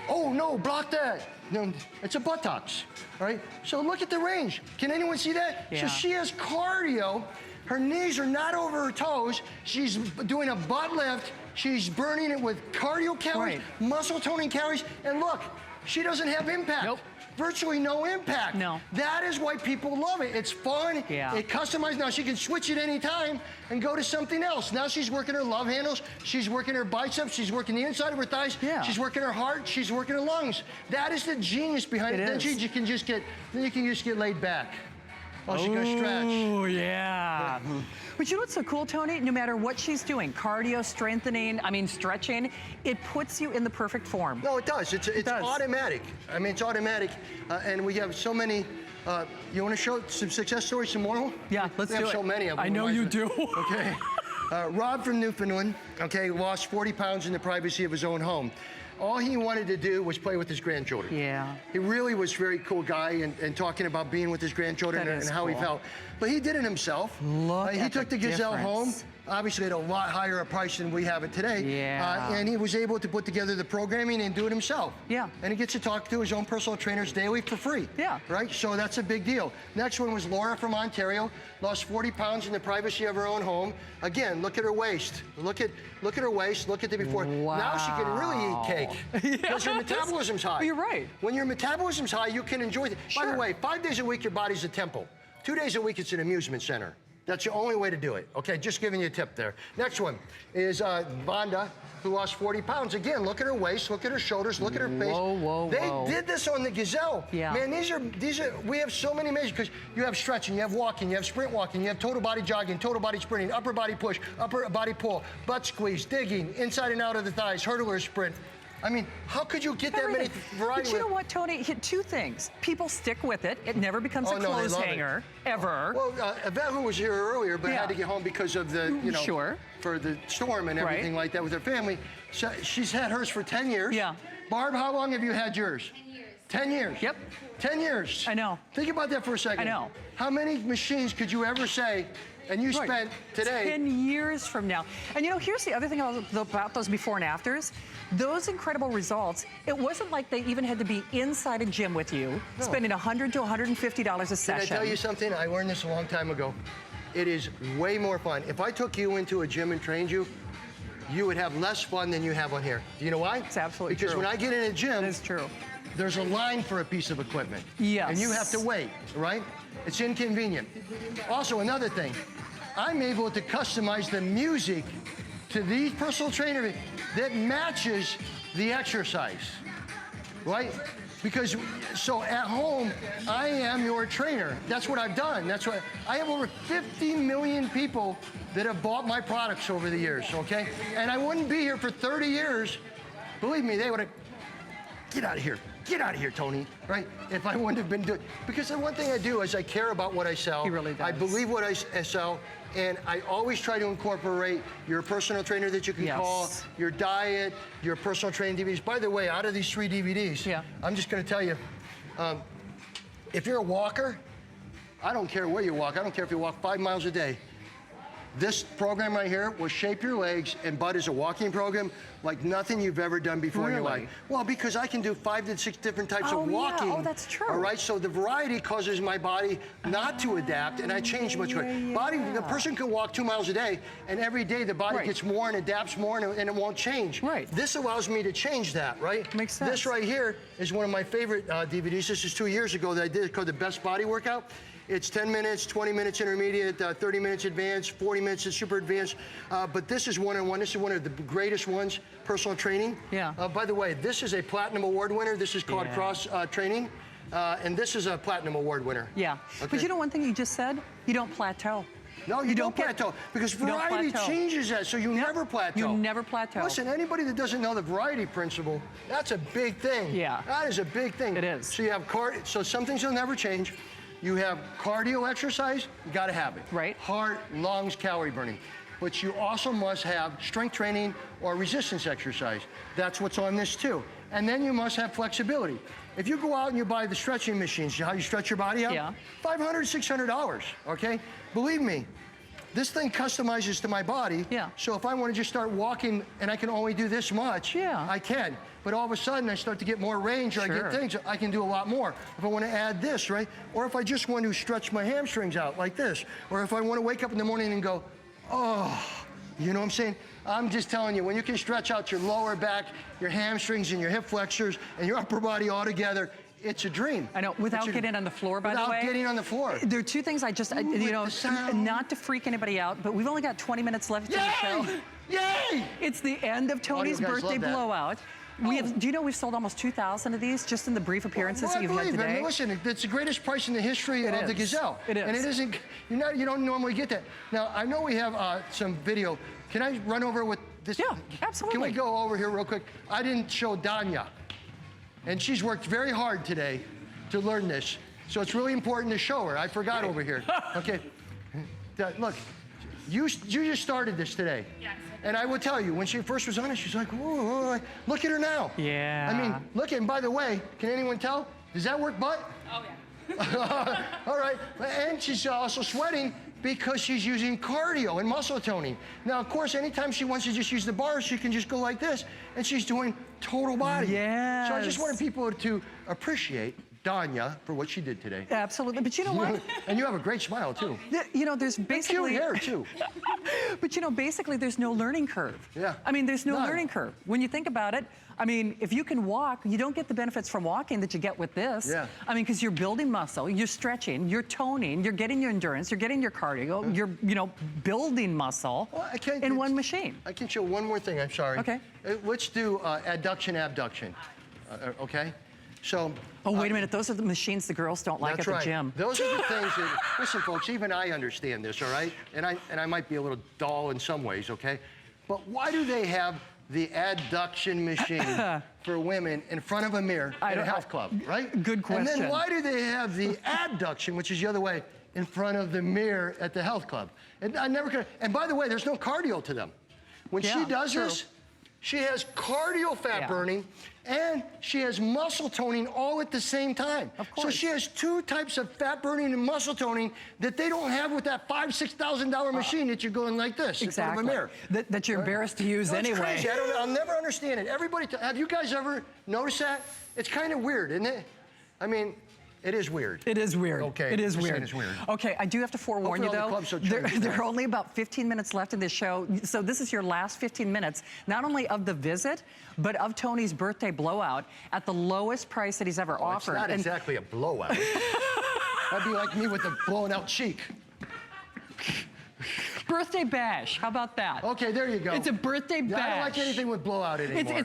Oh no, block that. No, it's a buttocks, all right? So look at the range. Can anyone see that?
Yeah.
So she has cardio. Her knees are not over her toes. She's doing a butt lift. She's burning it with cardio calories, muscle toning calories, and look, she doesn't have impact.
Nope.
Virtually no impact.
No.
That is why people love it. It's fun.
Yeah.
It customized. Now she can switch at any time and go to something else. Now she's working her love handles. She's working her biceps. She's working the inside of her thighs.
Yeah.
She's working her heart. She's working her lungs. That is the genius behind it. Then you can just get laid back. Oh, she goes stretch.
Oh, yeah. But you know what's so cool, Tony? No matter what she's doing, cardio, strengthening, I mean, stretching, it puts you in the perfect form.
No, it does. It's automatic. I mean, it's automatic. And we have so many. You want to show some success stories, some more?
Yeah, let's do it.
We have so many of them.
I know you do.
Okay. Rob from Newfoundland, okay, lost 40 pounds in the privacy of his own home. All he wanted to do was play with his grandchildren.
Yeah.
He really was a very cool guy and talking about being with his grandchildren and how he felt. But he did it himself. He took the Gazelle home, obviously at a lot higher a price than we have it today.
Yeah.
And he was able to put together the programming and do it himself.
Yeah.
And he gets to talk to his own personal trainers daily for free.
Yeah.
Right? So that's a big deal. Next one was Laura from Ontario, lost 40 pounds in the privacy of her own home. Again, look at her waist. Look at her waist, look at the before.
Wow.
Now she can really eat cake because her metabolism's high.
You're right.
When your metabolism's high, you can enjoy it.
Sure.
By the way, 5 days a week, your body's a temple. 2 days a week, it's an amusement center. That's the only way to do it. Okay, just giving you a tip there. Next one is Vonda, who lost 40 pounds. Again, look at her waist, look at her shoulders, look at her face.
Whoa.
They did this on the Gazelle.
Yeah.
Man, these are, we have so many measures because you have stretching, you have walking, you have sprint walking, you have total body jogging, total body sprinting, upper body push, upper body pull, butt squeeze, digging, inside and out of the thighs, hurdler sprint. I mean, how could you get that many variety?
But you know what, Tony? Two things. People stick with it. It never becomes a clothes hanger, ever.
Well, Yvette, who was here earlier, but had to get home because of the, you know, for the storm and everything like that with her family. So she's had hers for 10 years.
Yeah.
Barb, how long have you had yours? 10 years. 10 years?
Yep.
10 years.
I know.
Think about that for a second.
I know.
How many machines could you ever say, and you spent today?
10 years from now. And you know, here's the other thing about those before and afters. Those incredible results, it wasn't like they even had to be inside a gym with you, spending $100 to $150 a session.
Can I tell you something? I learned this a long time ago. It is way more fun. If I took you into a gym and trained you, you would have less fun than you have on here. Do you know why?
It's absolutely true.
Because when I get in a gym,
it's true.
There's a line for a piece of equipment.
Yes.
And you have to wait, right? It's inconvenient. Also, another thing, I'm able to customize the music to these personal trainers that matches the exercise. right? Because, so at home, I am your trainer. That's what I've done. That's what, I have over 50 million people that have bought my products over the years, okay? And I wouldn't be here for 30 years. Believe me, they would have, get out of here, Tony, right? If I wouldn't have been doing, because the one thing I do is I care about what I sell.
He really does.
I believe what I sell, and I always try to incorporate your personal trainer that you can call, your diet, your personal training DVDs. By the way, out of these 3 DVDs, I'm just gonna tell you, if you're a walker, I don't care where you walk. I don't care if you walk 5 miles a day. This program right here will shape your legs, and Bud is a walking program like nothing you've ever done before in your life. Well, because I can do 5 to 6 different types of walking.
Oh, that's true.
All right, so the variety causes my body not to adapt, and I change much quicker. The person can walk 2 miles a day, and every day the body gets more and adapts more, and it won't change.
Right.
This allows me to change that, right?
Makes sense.
This right here is one of my favorite DVDs. This is 2 years ago that I did. It's called The Best Body Workout. It's 10 minutes, 20 minutes intermediate, 30 minutes advanced, 40 minutes is super advanced. But this is one-on-one. This is one of the greatest ones, personal training.
Yeah.
By the way, this is a Platinum Award winner. This is called Cross Training. And this is a Platinum Award winner.
Yeah.
Okay.
But you know one thing you just said? You don't plateau.
No, you don't plateau. Because variety changes that, so you never plateau.
You never plateau.
Listen, anybody that doesn't know the variety principle, that's a big thing.
Yeah.
That is a big thing.
It is.
So you have so some things will never change. You have cardio exercise, you gotta have it.
Right.
Heart, lungs, calorie burning. But you also must have strength training or resistance exercise. That's what's on this too. And then you must have flexibility. If you go out and you buy the stretching machines, how you stretch your body out?
Yeah.
$500, $600, okay? Believe me, this thing customizes to my body.
Yeah.
So if I want to just start walking and I can only do this much, I can. But all of a sudden I start to get more range, or I get things, I can do a lot more. If I want to add this, right? Or if I just want to stretch my hamstrings out like this. Or if I want to wake up in the morning and go, oh, you know what I'm saying? I'm just telling you, when you can stretch out your lower back, your hamstrings and your hip flexors and your upper body all together, it's a dream.
I know, without getting on the floor, by the way.
Without getting on the floor.
There are 2 things I just, you know, not to freak anybody out, but we've only got 20 minutes left in the show.
Yay!
It's the end of Tony's birthday blowout. Do you know we've sold almost 2,000 of these just in the brief appearances that you've had today?
I mean, listen, it's the greatest price in the history of the Gazelle.
It is.
And it isn't, you don't normally get that. Now, I know we have some video. Can I run over with this?
Yeah, absolutely.
Can we go over here real quick? I didn't show Danya. And she's worked very hard today to learn this. So it's really important to show her. I forgot over here. Okay. Look, you just started this today. Yes. And I will tell you, when she first was on it, she's like, whoa, look at her now.
Yeah.
I mean, look, and by the way, can anyone tell? Does that work butt?
Oh, yeah.
All right. And she's also sweating because she's using cardio and muscle toning. Now, of course, anytime she wants to just use the bars, she can just go like this, and she's doing total body.
Yes.
So I just wanted people to appreciate Danya for what she did today.
Absolutely, but you know what?
And you have a great smile, too.
You know, there's basically...
cute hair, too.
But you know, basically, there's no learning curve.
Yeah.
I mean, there's no learning curve. When you think about it, I mean, if you can walk, you don't get the benefits from walking that you get with this.
Yeah.
I mean, because you're building muscle, you're stretching, you're toning, you're getting your endurance, you're getting your cardio, you're, you know, building muscle in one machine.
I can show one more thing, I'm sorry.
Okay.
Let's do adduction, abduction, okay? So.
Oh, wait a minute, those are the machines the girls don't like at the gym.
Those are the things that, listen, folks, even I understand this, all right? And I might be a little dull in some ways, okay? But why do they have the adduction machine for women in front of a mirror at a health club, right?
Good question.
And then why do they have the adduction, which is the other way, in front of the mirror at the health club? And I never could. And by the way, there's no cardio to them. When she does this, she has cardio fat burning and she has muscle toning all at the same time.
Of course.
So she has 2 types of fat burning and muscle toning that they don't have with that $5,000, $6,000 machine that you're going like this in front of a mirror.
That you're embarrassed to use anyway.
It's crazy. I'll never understand it. Everybody, have you guys ever noticed that? It's kind of weird, isn't it? I mean, it is weird.
It is weird.
Okay.
It is weird.
It is weird.
Okay, I do have to forewarn you, though. There are only about 15 minutes left in this show, so this is your last 15 minutes, not only of the visit, but of Tony's birthday blowout at the lowest price that he's ever offered.
It's not exactly a blowout. That'd be like me with a blown out cheek.
Birthday bash. How about that?
Okay, there you go.
It's a birthday bash.
I don't like anything with blowout anymore.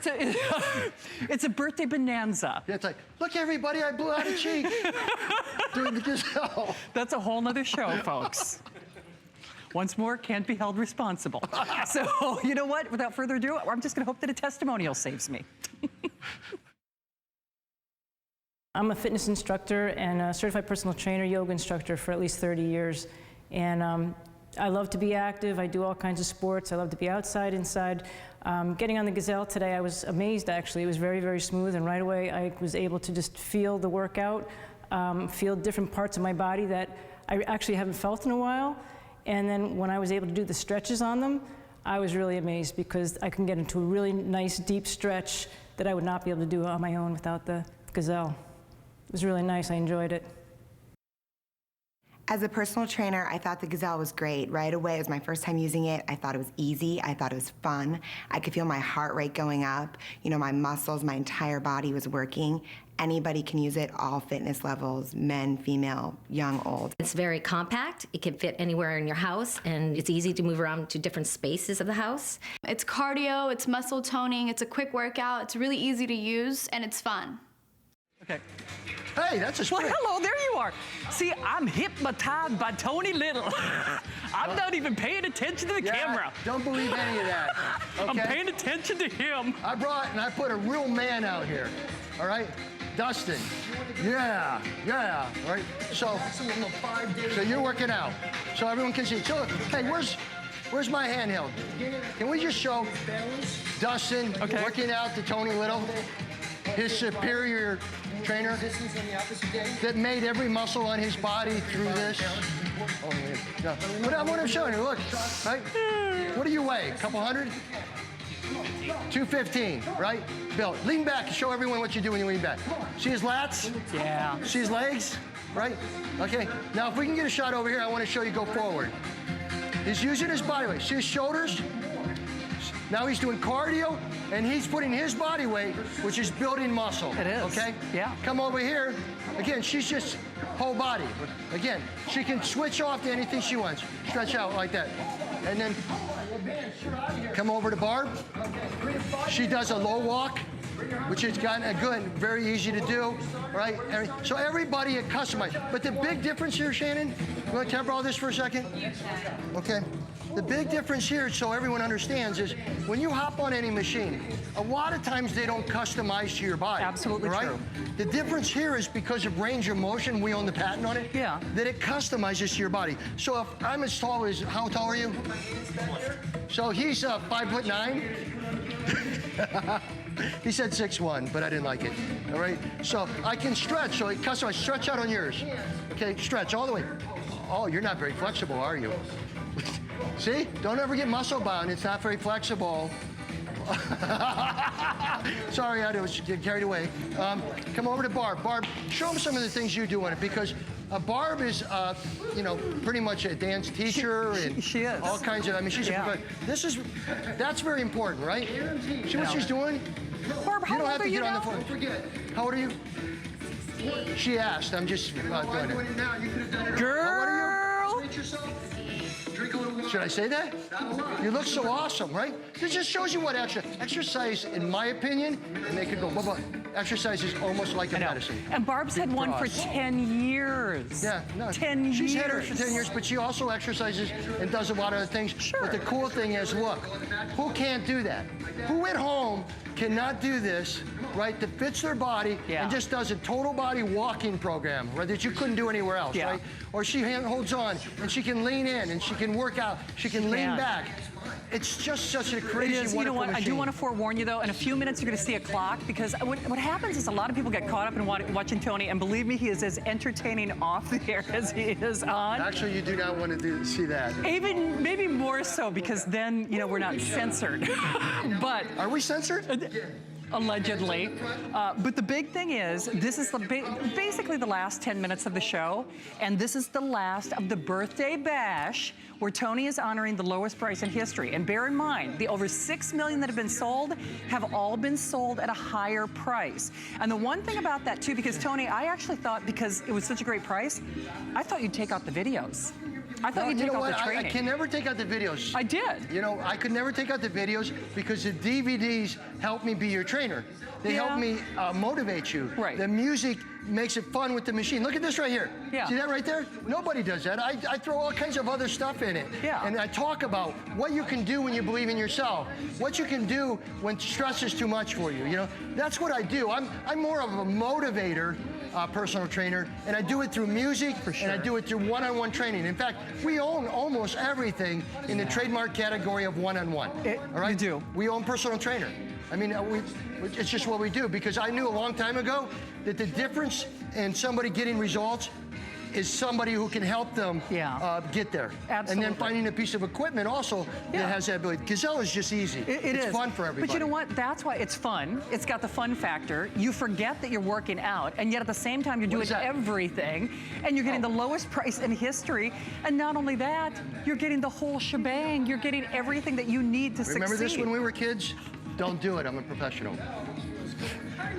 It's a birthday bonanza.
Yeah, it's like, look, everybody, I blew out a cheek during the Gazelle.
That's a whole nother show, folks. Once more, can't be held responsible. So, you know what? Without further ado, I'm just going to hope that a testimonial saves me.
I'm a fitness instructor and a certified personal trainer, yoga instructor for at least 30 years. And I love to be active. I do all kinds of sports. I love to be outside, inside. Getting on the Gazelle today, I was amazed, actually. It was very, very smooth, and right away I was able to just feel the workout, feel different parts of my body that I actually haven't felt in a while. And then when I was able to do the stretches on them, I was really amazed because I can get into a really nice, deep stretch that I would not be able to do on my own without the Gazelle. It was really nice. I enjoyed it.
As a personal trainer, I thought the Gazelle was great. Right away, it was my first time using it. I thought it was easy. I thought it was fun. I could feel my heart rate going up. You know, my muscles, my entire body was working. Anybody can use it, all fitness levels, men, female, young, old.
It's very compact. It can fit anywhere in your house, and it's easy to move around to different spaces of the house.
It's cardio, it's muscle toning, it's a quick workout, it's really easy to use, and it's fun.
Okay.
Hey, that's a sprint.
Well, hello, there you are. See, I'm hypnotized by Tony Little. I'm not even paying attention to the camera.
Don't believe any of that. Okay?
I'm paying attention to him.
I put a real man out here, all right? Dustin. Yeah, all right? So you're working out, so everyone can see. So, hey, where's my handheld? Can we just show Dustin working out to Tony Little, his superior trainer that made every muscle on his body through this? Oh, yeah. No. But I want to show you, look, right? What do you weigh, a couple hundred? 215, right? Bill, lean back and show everyone what you do when you lean back. See his lats?
Yeah.
See his legs? Right? Okay, now if we can get a shot over here, I want to show you go forward. He's using his body weight. See his shoulders? Now he's doing cardio, and he's putting his body weight, which is building muscle.
It is.
Okay?
Yeah.
Come over here. Again, she's just whole body. Again, she can switch off to anything she wants. Stretch out like that. And then come over to Barb. She does a low walk, which has gotten a good, very easy to do, right? So everybody is customized. But the big difference here, Shannon, you want to cover all this for a second? Okay. The big difference here, so everyone understands, is when you hop on any machine, a lot of times they don't customize to your body.
Absolutely
right?
true.
The difference here is because of range of motion, we own the patent on it, that it customizes to your body. So if I'm as tall as, how tall are you? So he's 5'9". He said 6'1", but I didn't like it. All right. So I can stretch. So it customize. Stretch out on yours. Okay. Stretch all the way. Oh, you're not very flexible, are you? See? Don't ever get muscle bound. It's not very flexible. Sorry, I was carried away. Come over to Barb. Barb, show them some of the things you do on it, because Barb is, pretty much a dance teacher
she is.
All kinds of. I mean, she's a. That's very important, right? See what she's doing?
Barb, how
you don't
old
have
are
to
you
get
now?
on the phone. Forget. How old are you? She asked. I'm just doing it.
Girl.
Should I say that? You look so awesome, right? This just shows you what exercise, in my opinion, and they could go, blah, blah. Exercise is almost like a medicine.
And Barb's had one for 10 years.
Yeah, no.
10 years.
She's had hers for 10 years, but she also exercises and does a lot of other things.
Sure.
But the cool thing is, look, who can't do that? Who at home cannot do this, right, that fits their body and just does a total body walking program, right, that you couldn't do anywhere else, right? Or she holds on, and she can lean in, and she can work out, she can lean back. It's just such a crazy, wonderful
you know what?
machine.
I do want to forewarn you, though. In a few minutes, you're going to see a clock, because what happens is a lot of people get caught up in watching Tony, and believe me, he is as entertaining off the air as he is on.
Actually, you do not want to see that.
Even maybe more so, because then we're not censored. But
are we censored?
Allegedly. But the big thing is, this is basically the last 10 minutes of the show, and this is the last of the birthday bash, where Tony is honoring the lowest price in history. And bear in mind, the over 6 million that have been sold have all been sold at a higher price. And the one thing about that, too, because Tony, I actually thought, because it was such a great price, I thought you'd take out the videos. I thought you'd
you
take
know
out
what?
the training.
I can never take out the videos.
I did.
You know, I could never take out the videos because the DVDs help me be your trainer. They help me motivate you.
Right.
The music makes it fun with the machine. Look at this right here.
Yeah.
See that right there? Nobody does that. I throw all kinds of other stuff in it.
Yeah.
And I talk about what you can do when you believe in yourself, what you can do when stress is too much for you. You know, that's what I do. I'm more of a motivator. Personal trainer, and I do it through music, and I do it through one-on-one training. In fact, we own almost everything in the trademark category of one-on-one. All right?
You do.
We own personal trainer. I mean, it's just what we do, because I knew a long time ago that the difference in somebody getting results is somebody who can help them get there.
Absolutely.
And then finding a piece of equipment also that has that ability. Gazelle is just easy. It's fun for everybody.
But you know what? That's why it's fun. It's got the fun factor. You forget that you're working out, and yet at the same time you're doing everything, and you're getting the lowest price in history. And not only that, you're getting the whole shebang. You're getting everything that you need to succeed.
Remember this when we were kids? Don't do it. I'm a professional.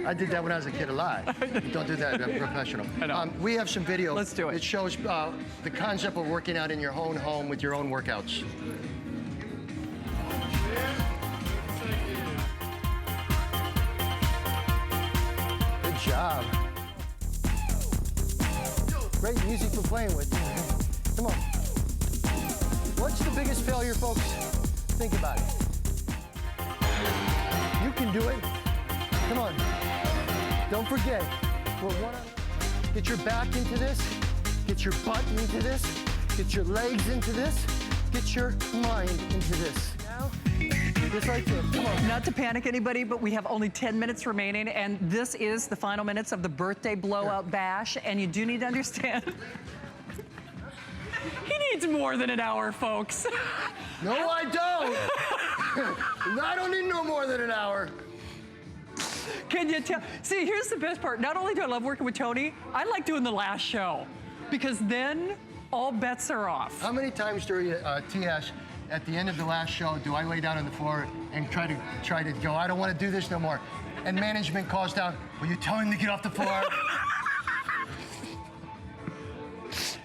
I did that when I was a kid a lot. Don't do that. I'm a professional.
I know.
We have some video.
Let's do it.
It shows the concept of working out in your own home with your own workouts. Good job. Great music we're playing with. Come on. What's the biggest failure, folks? Think about it. You can do it. Come on. Don't forget. Get your back into this. Get your butt into this. Get your legs into this. Get your mind into this. Now, just right there. Come on.
Not to panic anybody, but we have only 10 minutes remaining, and this is the final minutes of the birthday blowout bash, and you do need to understand. He needs more than an hour, folks.
No, I don't. I don't need no more than an hour.
Can you tell? See, here's the best part. Not only do I love working with Tony, I like doing the last show, because then all bets are off.
How many times during TS, at the end of the last show, do I lay down on the floor and try to go, I don't want to do this no more? And management calls down, will you tell him to get off the floor?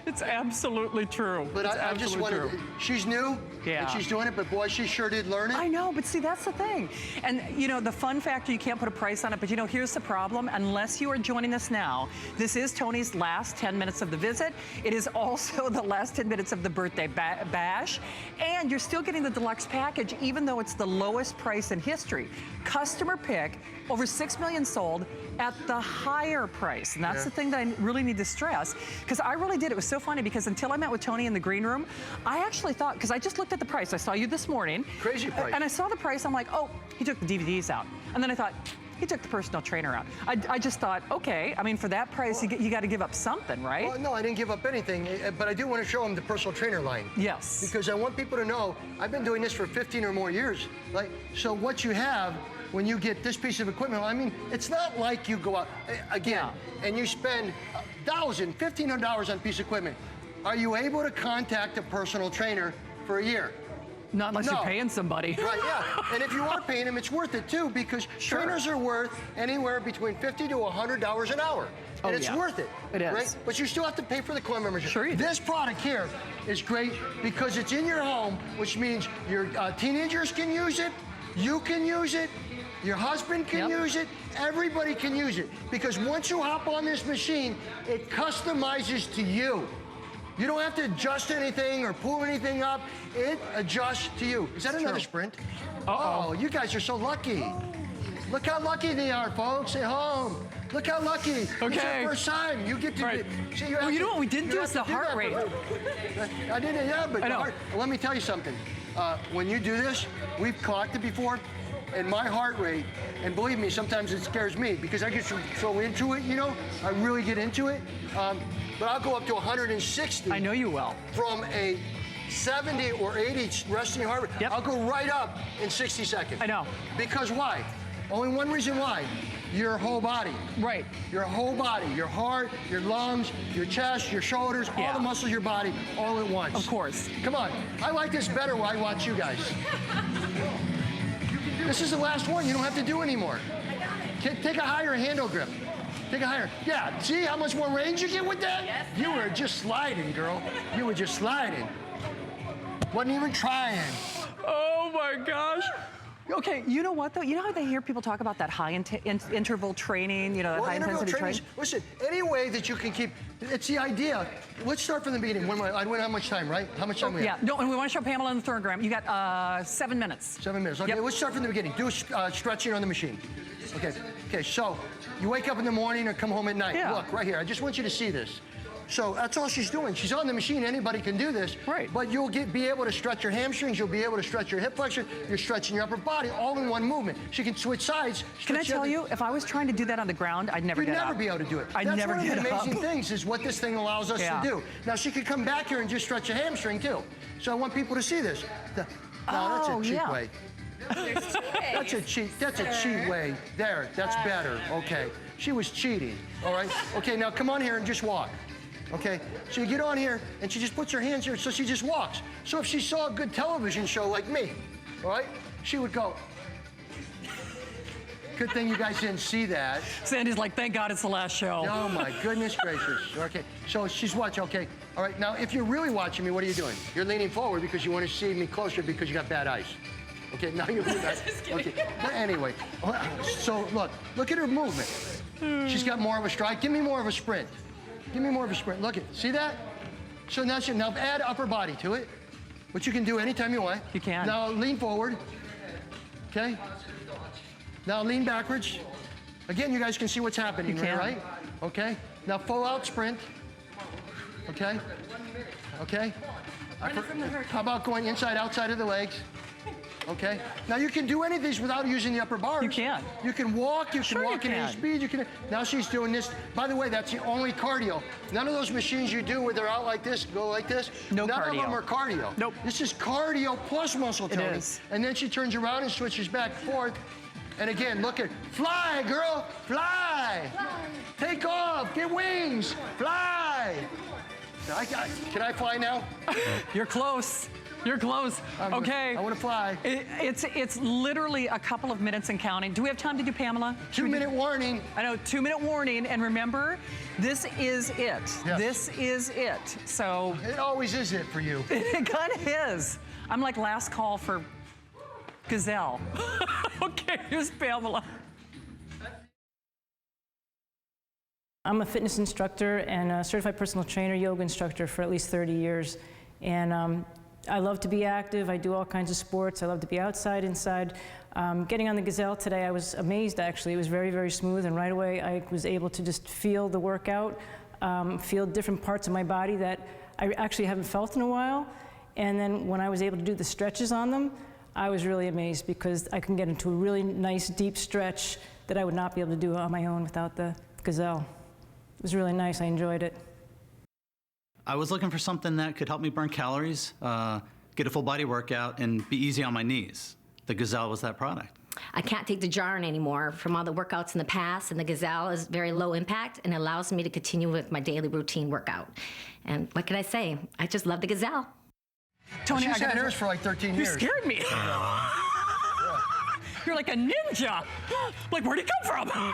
It's absolutely true.
But I just wanted, she's new, and she's doing it, but boy, she sure did learn it.
I know, but see, that's the thing. And you know, the fun factor, you can't put a price on it, but you know, here's the problem. Unless you are joining us now, this is Tony's last 10 minutes of the visit. It is also the last 10 minutes of the birthday bash. And you're still getting the deluxe package, even though it's the lowest price in history. Customer pick, over 6 million sold at the higher price. And that's the thing that I really need to stress, because I really did. It was so funny, because until I met with Tony in the green room, I actually thought, because I just looked at the price. I saw you this morning.
Crazy price.
And I saw the price. I'm like, oh, he took the DVDs out. And then I thought, he took the personal trainer out. I just thought, okay, I mean, for that price, you got to give up something, right?
Well, no, I didn't give up anything, but I do want to show them the personal trainer line.
Yes.
Because I want people to know, I've been doing this for 15 or more years. So what you have when you get this piece of equipment, I mean, it's not like you go out, again, and you spend $1,000, $1,500 on a piece of equipment. Are you able to contact a personal trainer for a year?
Not unless you're paying somebody.
Right, yeah. And if you are paying them, it's worth it too, because trainers are worth anywhere between $50 to $100 an hour. And it's worth it.
It is.
Right? But you still have to pay for the coin membership.
Sure you do.
This product here is great because it's in your home, which means your teenagers can use it, you can use it, your husband can use it, everybody can use it. Because once you hop on this machine, it customizes to you. You don't have to adjust anything or pull anything up. It adjusts to you. Is that another sprint? Oh, you guys are so lucky. Look how lucky they are, folks, at home. Look how lucky. Okay. It's your first time. You get to see, you
know what we didn't do is the heart rate.
I didn't, but the heart, let me tell you something. When you do this, we've collected before, and my heart rate, and believe me, sometimes it scares me because I get so into it, you know? I really get into it. But I'll go up to 160.
I know you will.
From a 70 or 80 resting heart rate. I'll go right up in 60 seconds.
I know.
Because why? Only one reason why. Your whole body.
Right.
Your whole body. Your heart, your lungs, your chest, your shoulders, all the muscles of your body, all at once.
Of course.
Come on. I like this better when I watch you guys. This is the last one. You don't have to do anymore. Take a higher handle grip. Take it higher. Yeah, see how much more range you get with that?
Yes,
you were just sliding, girl. You were just sliding. Wasn't even trying.
Oh my gosh. Okay, you know what though? You know how they hear people talk about that high interval training, you know, that high intensity training?
Listen, any way that you can keep, it's the idea. Let's start from the beginning. I went how much time, right? How much time we have?
Yeah, no, and we want to show Pamela in the thermogram. You got 7 minutes.
7 minutes. Okay, let's start from the beginning. Do stretching on the machine. Okay, so you wake up in the morning or come home at night.
Yeah.
Look, right here. I just want you to see this. So that's all she's doing. She's on the machine. Anybody can do this.
Right.
But you'll be able to stretch your hamstrings. You'll be able to stretch your hip flexor. You're stretching your upper body all in one movement. She can switch sides.
Can I tell you, if I was trying to do that on the ground, I'd never get up.
You'd never be able to do it.
I'd never get up.
That's one of the amazing things is what this thing allows us to
Yeah.
do. Now, she could come back here and just stretch a hamstring, too. So I want people to see this. Now, that's a cheap way. That's a cheat way. There, that's better. Okay. She was cheating. All right. Okay, now come on here and just walk. Okay, so you get on here and she just puts her hands here, so she just walks. So if she saw a good television show like me, all right, she would go. Good thing you guys didn't see that.
Sandy's like, thank God it's the last show.
Oh my goodness gracious. Okay, so she's watching, okay. All right, now if you're really watching me, what are you doing? You're leaning forward because you want to see me closer because you got bad eyes. Okay, now you're okay, but anyway, so look at her movement. She's got more of a stride. Give me more of a sprint. Give me more of a sprint. Look at, see that? So now add upper body to it, which you can do anytime you want.
You can.
Now lean forward. Okay. Now lean backwards. Again, you guys can see what's happening here, right? Okay. Now full out sprint. Okay. Okay. How about going inside, outside of the legs? Okay. Now you can do any of these without using the upper bars.
You can.
You can walk. You can walk
you
at any
can.
speed. You can. Now she's doing this. By the way, that's the only cardio. None of those machines you do where they're out like this, go like this.
No
None
cardio.
of them are cardio.
Nope.
This is cardio plus muscle toning.
It is.
And then she turns around and switches back and forth. And again, look at fly, girl, fly. Take off. Get wings. Fly. Can I fly now?
You're close. You're close. Okay.
I want to fly.
It's literally a couple of minutes and counting. Do we have time to do Pamela?
2-minute warning.
I know, 2-minute warning. And remember, this is it.
Yes.
This is it. So
It always is it for you.
it kind of is. I'm like last call for Gazelle. Okay, here's Pamela.
I'm a fitness instructor and a certified personal trainer, yoga instructor for at least 30 years. And I love to be active. I do all kinds of sports. I love to be outside, inside. Getting on the Gazelle today, I was amazed actually. It was very, very smooth, and right away I was able to just feel the workout, feel different parts of my body that I actually haven't felt in a while. And then when I was able to do the stretches on them, I was really amazed because I can get into a really nice deep stretch that I would not be able to do on my own without the Gazelle. It was really nice. I enjoyed it.
I was looking for something that could help me burn calories, get a full body workout, and be easy on my knees. The Gazelle was that product.
I can't take the jarring anymore from all the workouts in the past, and the Gazelle is very low impact and allows me to continue with my daily routine workout. And what can I say? I just love the Gazelle.
Tony,
She's had hers for like 13
You
years.
scared me. You're like a ninja. Like, where'd he come from?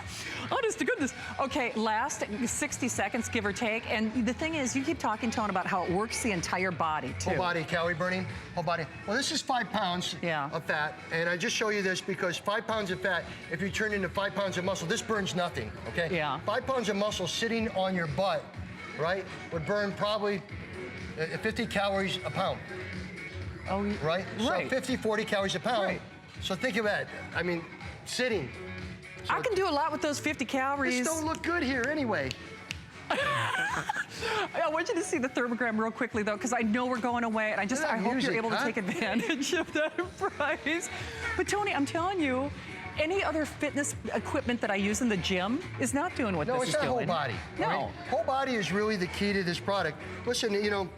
Honest to goodness. Okay, last 60 seconds, give or take. And the thing is, you keep talking, Tone, about how it works the entire body, too.
Whole body calorie burning, whole body. Well, this is 5 pounds of fat, and I just show you this because 5 pounds of fat, if you turn into 5 pounds of muscle, this burns nothing, okay?
Yeah.
5 pounds of muscle sitting on your butt, right, would burn probably 50 calories a pound.
Oh,
right?
Right.
So 50, 40 calories a pound.
Right.
So think of that. I mean, sitting. So
I can do a lot with those 50 calories.
This don't look good here anyway.
I want you to see the thermogram real quickly, though, because I know we're going away, and I hope you're able to take advantage of that price. But Tony, I'm telling you, any other fitness equipment that I use in the gym is not doing what this is doing.
No, it's not whole body.
No.
Right? Whole body is really the key to this product. Listen, you know,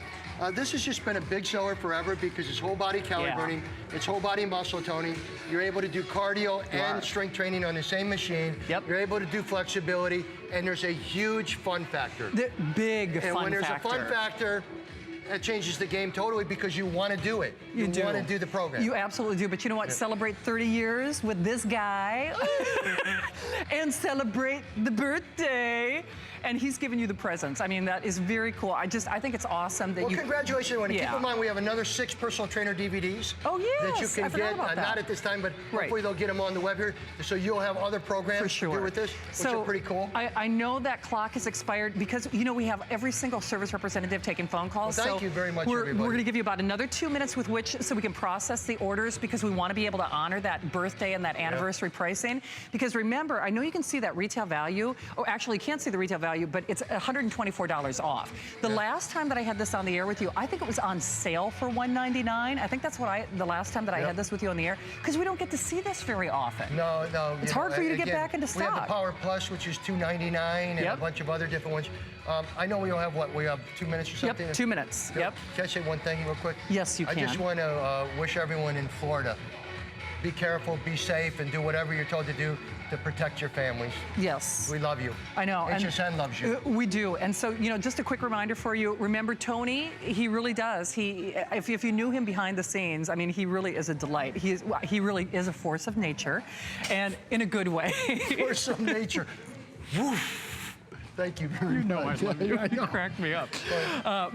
this has just been a big seller forever because it's whole body calorie burning, it's whole body muscle toning. You're able to do cardio and strength training on the same machine.
Yep.
You're able to do flexibility, and there's a huge fun factor.
The big
and
fun
when there's
factor.
a fun factor, that changes the game totally because you want to do it. You want to do the program.
You absolutely do. But you know what? Celebrate 30 years with this guy and celebrate the birthday. And he's giving you the presents. I mean, that is very cool. I think it's awesome that
well, congratulations, everyone.
Yeah.
Keep in mind, we have another 6 personal trainer DVDs.
Oh, yes.
That you can get, not at this time, but hopefully they'll get them on the web here. So you'll have other programs to do with this, which are pretty cool.
I know that clock has expired because, you know, we have every single service representative taking phone calls.
Well, thank you very much, everybody.
We're going to give you about another 2 minutes with which, so we can process the orders because we want to be able to honor that birthday and that anniversary pricing. Because remember, I know you can see that retail value. Oh, actually, you can't see the retail value, but it's $124 off. The last time that I had this on the air with you, I think it was on sale for $199. I think that's what the last time that I had this with you on the air, because we don't get to see this very often.
No.
It's hard for you to get back into stock.
We have the Power Plus, which is $299, and a bunch of other different ones. I know we don't have we have 2 minutes or something?
Yep, 2 minutes. Yep.
Can I say one thing real quick?
Yes, you can.
I just want to wish everyone in Florida, be careful, be safe, and do whatever you're told to do to protect your families.
Yes.
We love you.
I know.
HSN loves you.
We do. And so, you know, just a quick reminder for you, remember Tony, he really does. If you knew him behind the scenes, I mean, he really is a delight. He really is a force of nature, and in a good way.
Force of nature. Woof. Thank you very much.
You cracked me up.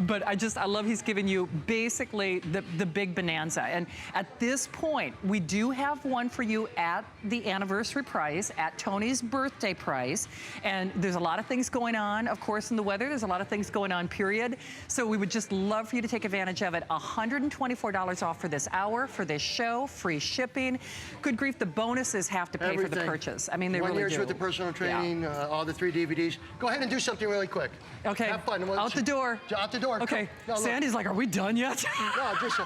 But I love he's given you basically the big bonanza. And at this point, we do have one for you at the anniversary price, at Tony's birthday price. And there's a lot of things going on, of course, in the weather. There's a lot of things going on, period. So we would just love for you to take advantage of it. $124 off for this hour, for this show, free shipping. Good grief, the bonuses have to pay for the purchase. I mean, they really do.
1 year with the personal training, all the 3 DVDs. Go ahead and do something really quick.
Okay.
Have fun.
Out the door.
Out the door.
Okay.
No,
Sandy's like, are we done yet?
No, just go,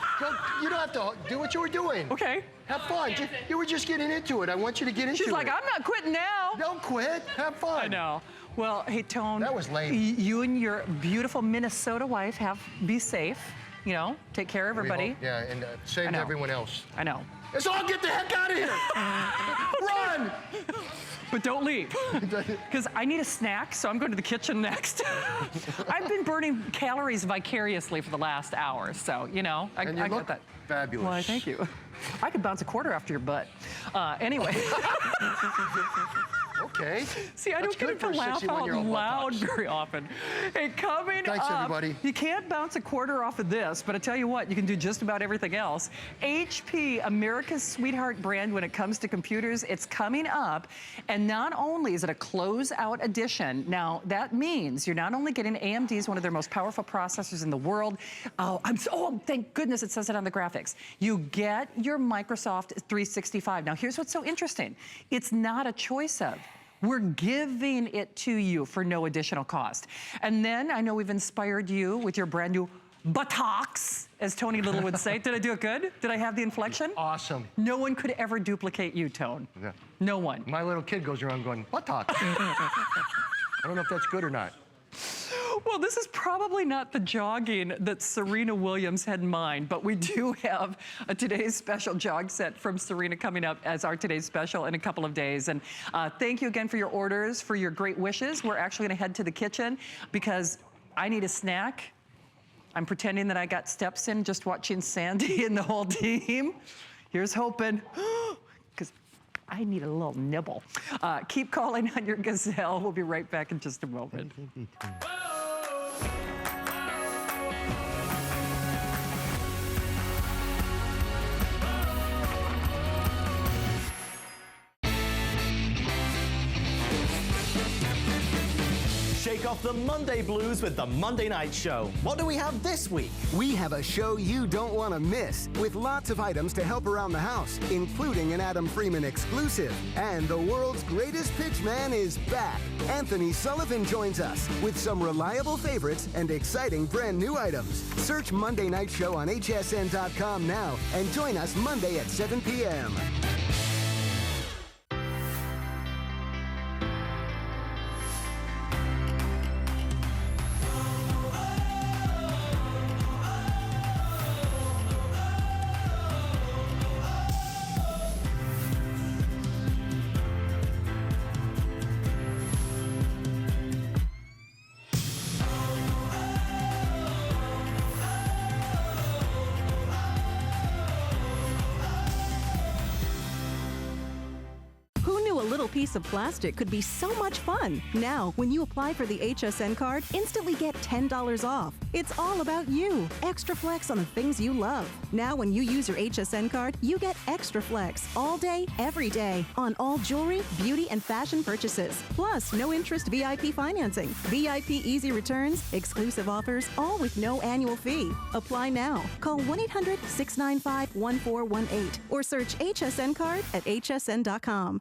you don't have to do what you were doing.
Okay.
Have fun. You were just getting into it. I want you to get into it.
She's like, I'm not quitting now.
Don't quit. Have fun.
I know. Well, hey, Tone.
That was lame.
You and your beautiful Minnesota wife be safe. You know, take care of everybody.
Yeah, and same to everyone else.
I know.
Let's all get the heck out of here. Run.
But don't leave, because I need a snack, so I'm going to the kitchen next. I've been burning calories vicariously for the last hour, so, you know, I got that.
Fabulous.
Why, thank you. I could bounce a quarter after your butt. Anyway.
Okay.
See, I don't get to laugh out loud very often. Hey, coming
Thanks,
up,
everybody.
You can't bounce a quarter off of this, but I tell you what, you can do just about everything else. HP, America's sweetheart brand when it comes to computers, it's coming up, and not only is it a closeout edition, now that means you're not only getting AMD's, one of their most powerful processors in the world. Oh, thank goodness it says it on the graphics. You get your Microsoft 365. Now, here's what's so interesting. It's not a choice of. We're giving it to you for no additional cost. And then I know we've inspired you with your brand new buttocks, as Tony Little would say. Did I do it good? Did I have the inflection?
Awesome.
No one could ever duplicate you, Tone.
Yeah.
No one.
My little kid goes around going, buttocks. I don't know if that's good or not.
Well, this is probably not the jogging that Serena Williams had in mind, but we do have a today's special jog set from Serena coming up as our today's special in a couple of days. And thank you again for your orders, for your great wishes. We're actually going to head to the kitchen because I need a snack. I'm pretending that I got steps in just watching Sandy and the whole team. Here's hoping. Because I need a little nibble. Keep calling on your Gazelle. We'll be right back in just a moment.
Shake off the Monday blues with the Monday Night Show. What do we have this week?
We have a show you don't want to miss, with lots of items to help around the house, including an Adam Freeman exclusive. And the world's greatest pitchman is back. Anthony Sullivan joins us with some reliable favorites and exciting brand new items. Search Monday Night Show on hsn.com now and join us Monday at 7 p.m.
little piece of plastic could be so much fun. Now, when you apply for the HSN card, instantly get $10 off. It's all about you. Extra flex on the things you love. Now, when you use your HSN card, you get extra flex all day, every day on all jewelry, beauty, and fashion purchases. Plus, no interest VIP financing, VIP easy returns, exclusive offers, all with no annual fee. Apply now. Call 1-800-695-1418 or search HSN card at hsn.com.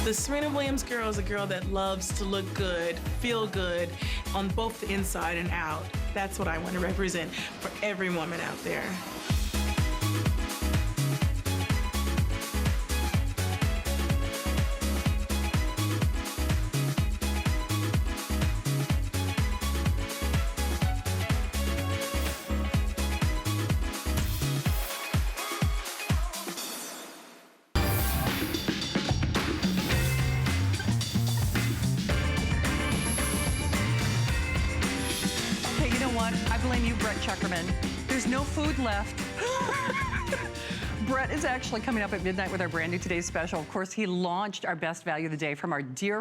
The Serena Williams girl is a girl that loves to look good, feel good on both the inside and out. That's what I want to represent for every woman out there.
I blame you, Brett Chuckerman. There's no food left. Brett is actually coming up at midnight with our brand new Today's Special. Of course, he launched our best value of the day from our dear